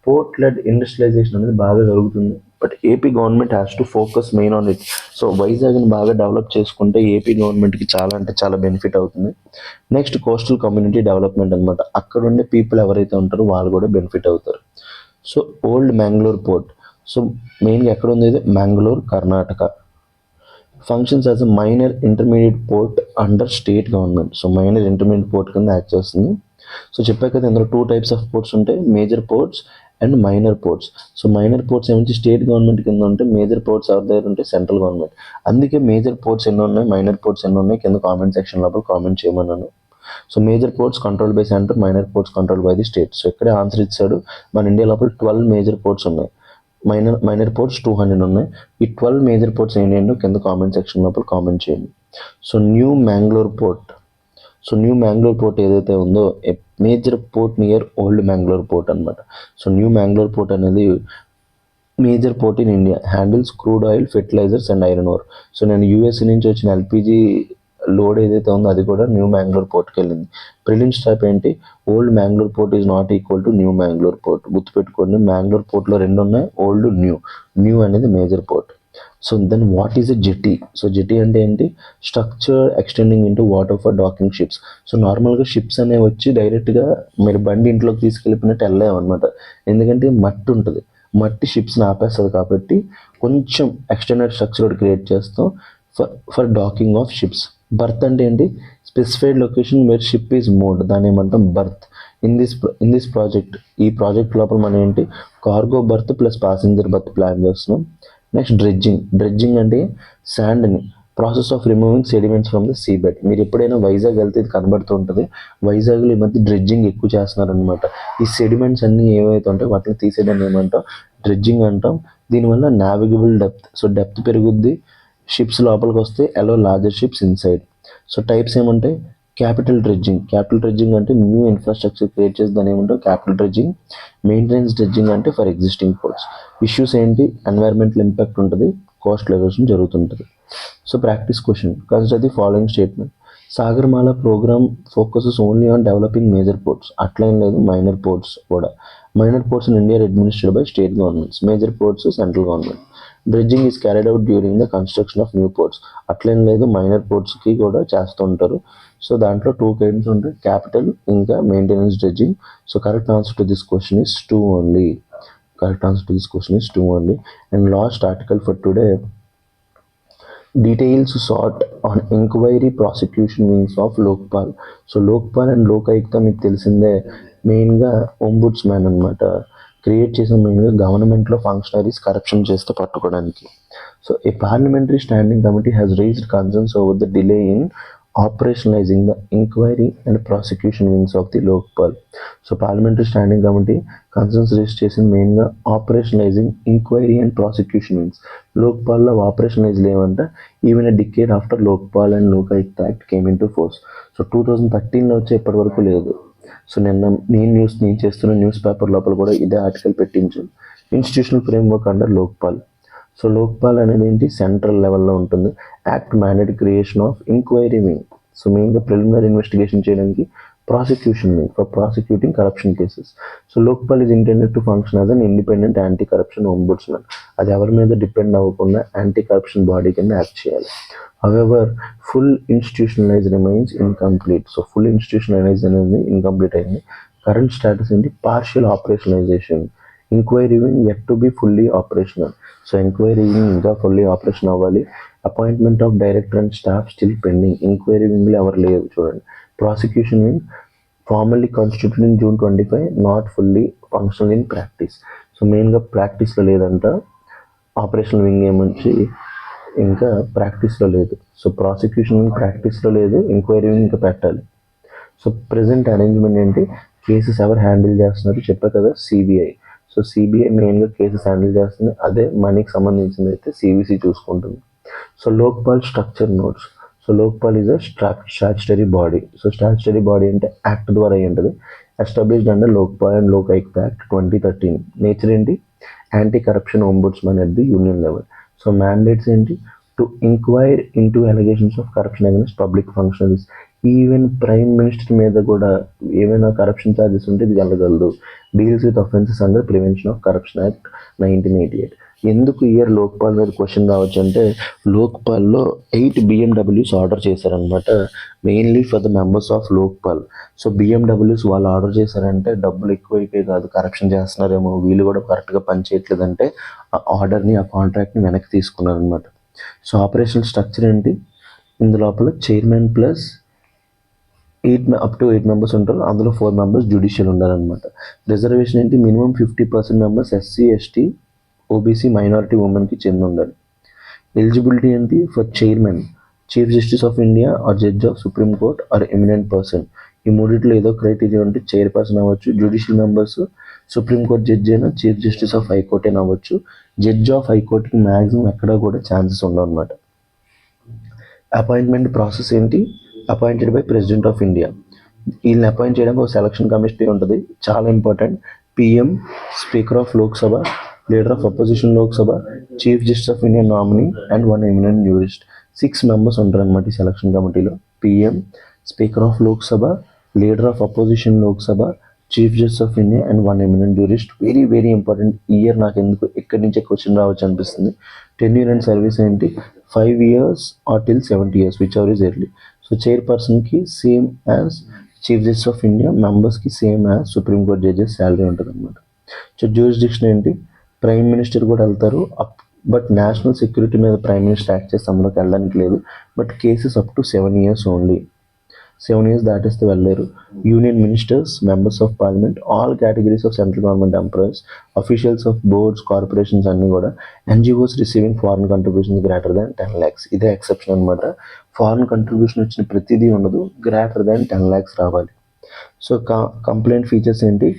పోర్ట్ లెడ్ ఇండస్ట్రియలైజేషన్ అనేది బాగా జరుగుతుంది. But AP government has to focus main on it. So వైజాగ్ని బాగా డెవలప్ చేసుకుంటే ఏపీ గవర్నమెంట్కి చాలా అంటే చాలా బెనిఫిట్ అవుతుంది. నెక్స్ట్, కోస్టల్ కమ్యూనిటీ డెవలప్మెంట్ అనమాట. అక్కడ ఉండే పీపుల్ ఎవరైతే ఉంటారో వాళ్ళు కూడా బెనిఫిట్ అవుతారు. So old Mangalore port. So మెయిన్గా ఎక్కడ ఉంది ఇది? Mangalore, Karnataka. Functions as a minor intermediate port under state government. So minor intermediate port కింద యాక్ట్ చేస్తుంది. సో చెప్పాక కదా ఇందులో 2 types ఆఫ్ పోర్ట్స్ ఉంటాయి, major ports and minor ports. So minor ports ఏమిటి? స్టేట్ గవర్నమెంట్ కింద ఉంటే, మేజర్ పోర్ట్స్ ఎవరి దగ్గర ఉంటే సెంట్రల్ గవర్నమెంట్. అందుకే మేజర్ పోర్ట్స్ ఎన్ని ఉన్నాయి, మైనర్ పోర్ట్స్ ఎన్ని ఉన్నాయి కింద కామెంట్ సెక్షన్ లోపల కామెంట్ చేయమన్నాను. So major ports control by center, minor ports control by the state. So ఇక్కడే ఆన్సర్ ఇచ్చాడు. మన ఇండియా లోపల 12 మేజర్ పోర్ట్స్ ఉన్నాయి, మైనర్ పోర్ట్స్ 200 ఉన్నాయి. ఈ 12 మేజర్ పోర్ట్స్ ఏంటంటే కింద కామెంట్ సెక్షన్ లోపల కామెంట్ చేయండి. So new Mangalore port. So new Mangalore port ఏదైతే ఉందో, major port near old Mangalore port అనమాట. సో న్యూ మ్యాంగ్లూర్ పోర్ట్ అనేది major port in India, handles crude oil, fertilisers and iron ore. So నేను USA నుంచి వచ్చిన ఎల్పిజి లోడ్ ఏదైతే ఉందో అది కూడా న్యూ మ్యాంగ్లూర్ పోర్ట్కి వెళ్ళింది. ప్రిలిమ్స్ టైప్ ఏంటి? Old Mangalore port is not equal to new Mangalore port. గుర్తుపెట్టుకోండి, మ్యాంగ్లూర్ పోర్ట్లో 2 ఉన్నాయి, ఓల్డ్, న్యూ. న్యూ అనేది major port. So then what is a jetty? So jetty అంటే ఏంటి? Structure extending into water for docking ships. So నార్మల్గా ships అనేవి వచ్చి డైరెక్ట్గా మీరు బండి ఇంట్లోకి తీసుకెళ్ళిపోయినట్టు వెళ్ళలేమన్నమాట. ఎందుకంటే మట్టి ఉంటుంది, మట్టి షిప్స్ని ఆపేస్తుంది. కాబట్టి కొంచెం ఎక్స్టెండెడ్ స్ట్రక్చర్ క్రియేట్ చేస్తాం for docking of ships. Berth అంటే ఏంటి? Specified location where ship is moved, దాన్ని ఏమంటాం బర్త్. ఇన్ దిస్ ప్రాజెక్ట్, ఈ ప్రాజెక్ట్ లోపల మనం ఏంటి? Cargo berth plus passenger berth plan చేస్తున్నాం. Next, dredging. డ్రెడ్జింగ్ అంటే శాండ్ని process of removing sediments from the sea bed. మీరు ఎప్పుడైనా వైజాగ్ వెళ్తే ఇది కనబడుతూ ఉంటుంది. వైజాగ్లో ఈ మధ్య డ్రెడ్జింగ్ ఎక్కువ చేస్తున్నారనమాట. ఈ సెడిమెంట్స్ అన్నీ ఏవైతే ఉంటాయో వాటిని తీసేయడానికి ఏమంటాం, డ్రెడ్జింగ్ అంటాం. దీనివల్ల నావిగబుల్ డెప్త్, సో డెప్త్ పెరుగుద్ది, షిప్స్ లోపలికి వస్తే allow larger ships inside. So types ఏమంటాయి, క్యాపిటల్ డ్రెడ్జింగ్. క్యాపిటల్ డ్రెడ్జింగ్ అంటే న్యూ ఇన్ఫ్రాస్ట్రక్చర్ క్రియేట్ చేసి దాని ఏమంటాం క్యాపిటల్ డ్రెడ్జింగ్. మెయింటెనెన్స్ డ్రెడ్జింగ్ అంటే ఫర్ ఎగ్జిస్టింగ్ పోర్ట్స్. ఇష్యూస్ ఏంటి, ఎన్వైర్మెంటల్ ఇంపాక్ట్ ఉంటుంది, కోస్ట్ ఎరోషన్ జరుగుతుంటుంది. So practice question, consider the following statement. Sagarmala programme focuses only on developing major ports. అట్లేం లేదు, మైనర్ పోర్ట్స్ కూడా. Minor ports in India administered by state governments, major ports central government. Dredging is carried out during the construction of new ports. అట్లేం లేదు, minor పోర్ట్స్కి కూడా చేస్తూ ఉంటారు. So దాంట్లో 2 kinds ఉంటాయి, క్యాపిటల్ ఇంకా maintenance dredging. So correct answer to this question is 2 only. Correct answer to this question is 2 only. And last article for today, details sought on inquiry prosecution wings of Lokpal. So Lokpal and Lokayukta మీకు తెలిసిందే, మెయిన్గా ombudsman అనమాట. Create చేసిన మెయిన్గా గవర్నమెంట్లో functionaries corruption చేస్తే పట్టుకోవడానికి. So a parliamentary standing committee has raised concerns over the delay in operationalising the inquiry and prosecution wings of the Lokpal. So parliamentary standing committee concerns raise చేసింది మెయిన్గా operationalising inquiry and prosecution wings. లోక్పాల్లో operationalise లేవంట even a decade after Lokpal and Lokayukta act came into force. So 2013లో వచ్చి ఇప్పటి వరకు లేదు. So నేను చేస్తున్న న్యూస్ పేపర్ లోపల కూడా ఇదే ఆర్టికల్ పెట్టించాను, institutional framework under Lokpal. So Lokpal అనేది ఏంటి, సెంట్రల్ లెవెల్లో ఉంటుంది. Act mandate creation of enquiry wing. So మెయిన్గా ప్రిలిమినరీ ఇన్వెస్టిగేషన్ చేయడానికి, prosecution wing for prosecuting corruption cases. So Lokpal is intended to function as an independent anti corruption ombudsman. అది ఎవరి మీద depend అవ్వకుండా యాంటీ కరప్షన్ బాడీ కింద act చేయాలి. However full institutionalise remains incomplete. So full institutionalise అనేది incomplete అయింది. Current status ఏంటి, partial ఆపరేషనలైజేషన్. Enquiry wing yet to be fully operational. So enquiry wing ఇంకా ఫుల్లీ ఆపరేషన్ అవ్వాలి. Appointment of director and staff still pending. Enquiry వింగ్లో ఎవరు లేదు చూడండి. Prosecution wing formally constituted in June 25, not fully functional in practice. So మెయిన్గా ప్రాక్టీస్లో లేదంట. Operational wing ఏమంచి ఇంకా ప్రాక్టీస్లో లేదు. సో ప్రాసిక్యూషన్ వింగ్ ప్రాక్టీస్లో లేదు, ఎంక్వైరీ వింగ్ ఇంకా పెట్టాలి. సో ప్రెజెంట్ అరేంజ్మెంట్ ఏంటి, కేసెస్ ఎవరు హ్యాండిల్ చేస్తున్నారు చెప్పా కదా, సిబిఐ. సో సిబిఐ మెయిన్గా కేసెస్ హ్యాండిల్ చేస్తుంది, అదే మనీకి సంబంధించింది అయితే సివిసి చూసుకుంటుంది. So Lokpal structure notes. So Lokpal is a statutory body. So statutory body అంటే యాక్ట్ ద్వారా అయి ఉంటుంది. Established under Lokpal and Lokayukta act 2013. Nature ఏంటి, anti corruption ombudsman at the union level. So mandates ఏంటి, to enquire into allegations of corruption against public functionaries. Even prime minister మీద కూడా ఏమైనా corruption charges ఉంటే ఇది వెళ్ళగలదు. Deals with offences under prevention of corruption act 1988. ఎందుకు year Lokpal మీద question రావచ్చు అంటే, లోక్పాల్లో 8 BMWs ఆర్డర్ చేశారనమాట, mainly for the members of Lokpal. So BMWs వాళ్ళు ఆర్డర్ చేశారంటే డబ్బులు ఎక్కువైపోయి కాదు, కరప్షన్ చేస్తున్నారేమో, వీళ్ళు కూడా కరెక్ట్గా పనిచేయట్లేదంటే ఆ ఆర్డర్ని, ఆ కాంట్రాక్ట్ని వెనక్కి తీసుకున్నారనమాట. సో ఆపరేషనల్ స్ట్రక్చర్ ఏంటి, ఇందులోపల chairman plus up to 8 members ఉంటారు, అందులో 4 members జ్యుడిషియల్ ఉండాలన్నమాట. రిజర్వేషన్ ఏంటి, minimum 50% members SC, ST, OBC, minority ఉమెన్కి చెంది ఉండాలి. ఎలిజిబిలిటీ ఏంటి, for chairman chief justice of India or judge of supreme court or eminent person. ఈ మూడిట్లో ఏదో క్రైటీరియా ఉంటే చైర్పర్సన్ అవ్వచ్చు. జ్యుడిషియల్ మెంబర్స్ సుప్రీంకోర్టు జడ్జి అయినా, చీఫ్ జస్టిస్ ఆఫ్ హైకోర్ట్ అయినా అవ్వచ్చు. జడ్జ్ ఆఫ్ హైకోర్టుకి మ్యాక్సిమం ఎక్కడా కూడా ఛాన్సెస్ ఉండవు అనమాట. అపాయింట్మెంట్ ప్రాసెస్ ఏంటి, appointed by president of India. వీళ్ళని అపాయింట్ చేయడానికి ఒక సెలక్షన్ కమిటీ ఉంటుంది, చాలా important. PM, speaker of Lok Sabha, leader of opposition Lok Sabha, chief justice of India nominee and 1 eminent jurist. 6 members ఉంటారన్నమాట ఈ సెలక్షన్ కమిటీలో. PM, speaker of Lok Sabha, leader of opposition Lok Sabha, chief justice of India and 1 eminent jurist. Very very important. Year నాకు ఎందుకు ఎక్కడి నుంచే question రావచ్చు అనిపిస్తుంది. Tenure and service ఏంటి, 5 years or till 70 years, whichever is early. So చైర్పర్సన్కి same as chief justice of India, మెంబర్స్కి same as supreme court judges salary ఉంటుంది అనమాట. సో జ్యూరిస్డిక్షన్ ఏంటి, ప్రైమ్ మినిస్టర్ కూడా వెళ్తారు, బట్ నేషనల్ సెక్యూరిటీ మీద ప్రైమ్ మినిస్టర్ యాక్ట్ చేస్తే అందులోకి వెళ్ళడానికి లేదు. But cases up to 7 years only. 7 years దాటిస్తే వెళ్ళలేరు. Union ministers, members of parliament, all categories of central government employees, officials of boards, corporations అన్నీ కూడా, NGOs receiving foreign contributions greater than 10 lakhs. ఇదే exception అనమాట. ఫారెన్ కంట్రిబ్యూషన్ వచ్చిన ప్రతిదీ ఉండదు, greater than 10 lakhs రావాలి. సో కంప్లైంట్ ఫీచర్స్ ఏంటి?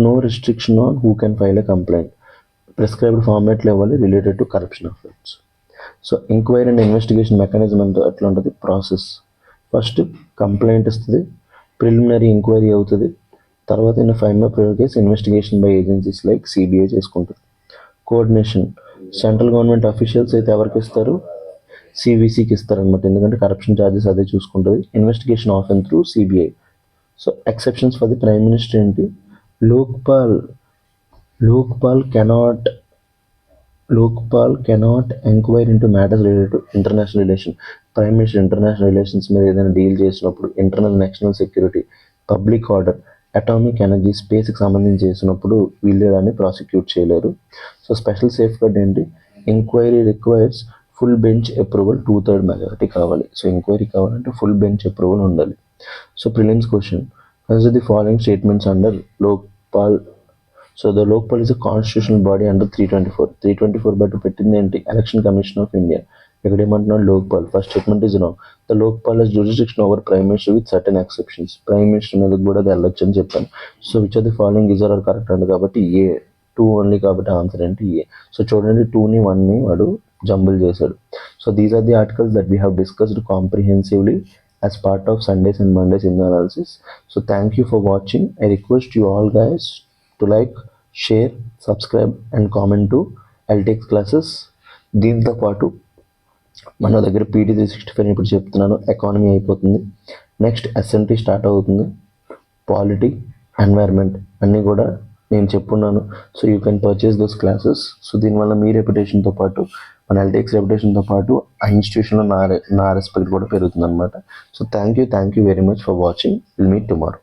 No restriction on who can file a complaint, prescribed ఫార్మాట్లో ఇవ్వాలి related to corruption offence. So enquiry and investigation mechanism అంతా ఎట్లా ఉంటుంది? ప్రాసెస్ ఫస్ట్ కంప్లైంట్ ఇస్తుంది, ప్రిలిమినరీ ఎంక్వైరీ అవుతుంది, తర్వాత in final case investigation by agencies like CBI చేసుకుంటుంది. Coordination central government officials అయితే ఎవరికి ఇస్తారు? సివిసికి ఇస్తారనమాట, ఎందుకంటే కరప్షన్ ఛార్జెస్ అదే చూసుకుంటుంది. Investigation often through CBI. So exceptions for the prime minister ఏంటి? Lokpal cannot enquire into matters related to international relation. Prime minister international relations మీద ఏదైనా డీల్ చేసినప్పుడు, internal national security, public order, atomic energy, స్పేస్కి సంబంధించి చేసినప్పుడు వీళ్ళే దాన్ని prosecute చేయలేరు. సో స్పెషల్ సేఫ్ గార్డ్ ఏంటి? Enquiry requires full bench approval, 2/3 majority కావాలి. సో ఎంక్వైరీ కావాలంటే ఫుల్ బెంచ్ అప్రూవల్ ఉండాలి. So prelims question, consider the following statements under Lokpal. So the Lokpal is a constitutional body under 324 బట్టి పెట్టింది ఏంటి? Election commission of India. ఇక్కడ ఏమంటున్నాడు? Lokpal. First statement is wrong. The Lokpal has jurisdiction over prime minister with certain exceptions. Prime minister మీద కూడా అది వెళ్ళొచ్చు అని చెప్పాను. So which are the following is are correct అండి, కాబట్టి ఏ 2 ఓన్లీ, కాబట్టి ఆన్సర్ ఏంటి? ఏ. సో చూడండి 2ని 1ని వాడు జంబుల్ చేశాడు. So these are the articles that we have discussed comprehensively as part of Sundays and Mondays in the analysis. So thank you for watching. I request you all guys to like, share, subscribe and comment to LTX classes. దీంతో పాటు మన దగ్గర PT 365 ఇప్పుడు చెప్తున్నాను, economy అయిపోతుంది, next SNT start అవుతుంది, polity, environment అన్నీ కూడా నేను చెప్పున్నాను. So you can purchase those classes. So దీనివల్ల మీ రెప్యుటేషన్తో పాటు, మన LTX రెప్యుటేషన్తో పాటు ఆ ఇన్స్టిట్యూషన్లో నా రెస్పెక్ట్ కూడా పెరుగుతుంది అనమాట. So thank you very much for watching. Will meet tomorrow.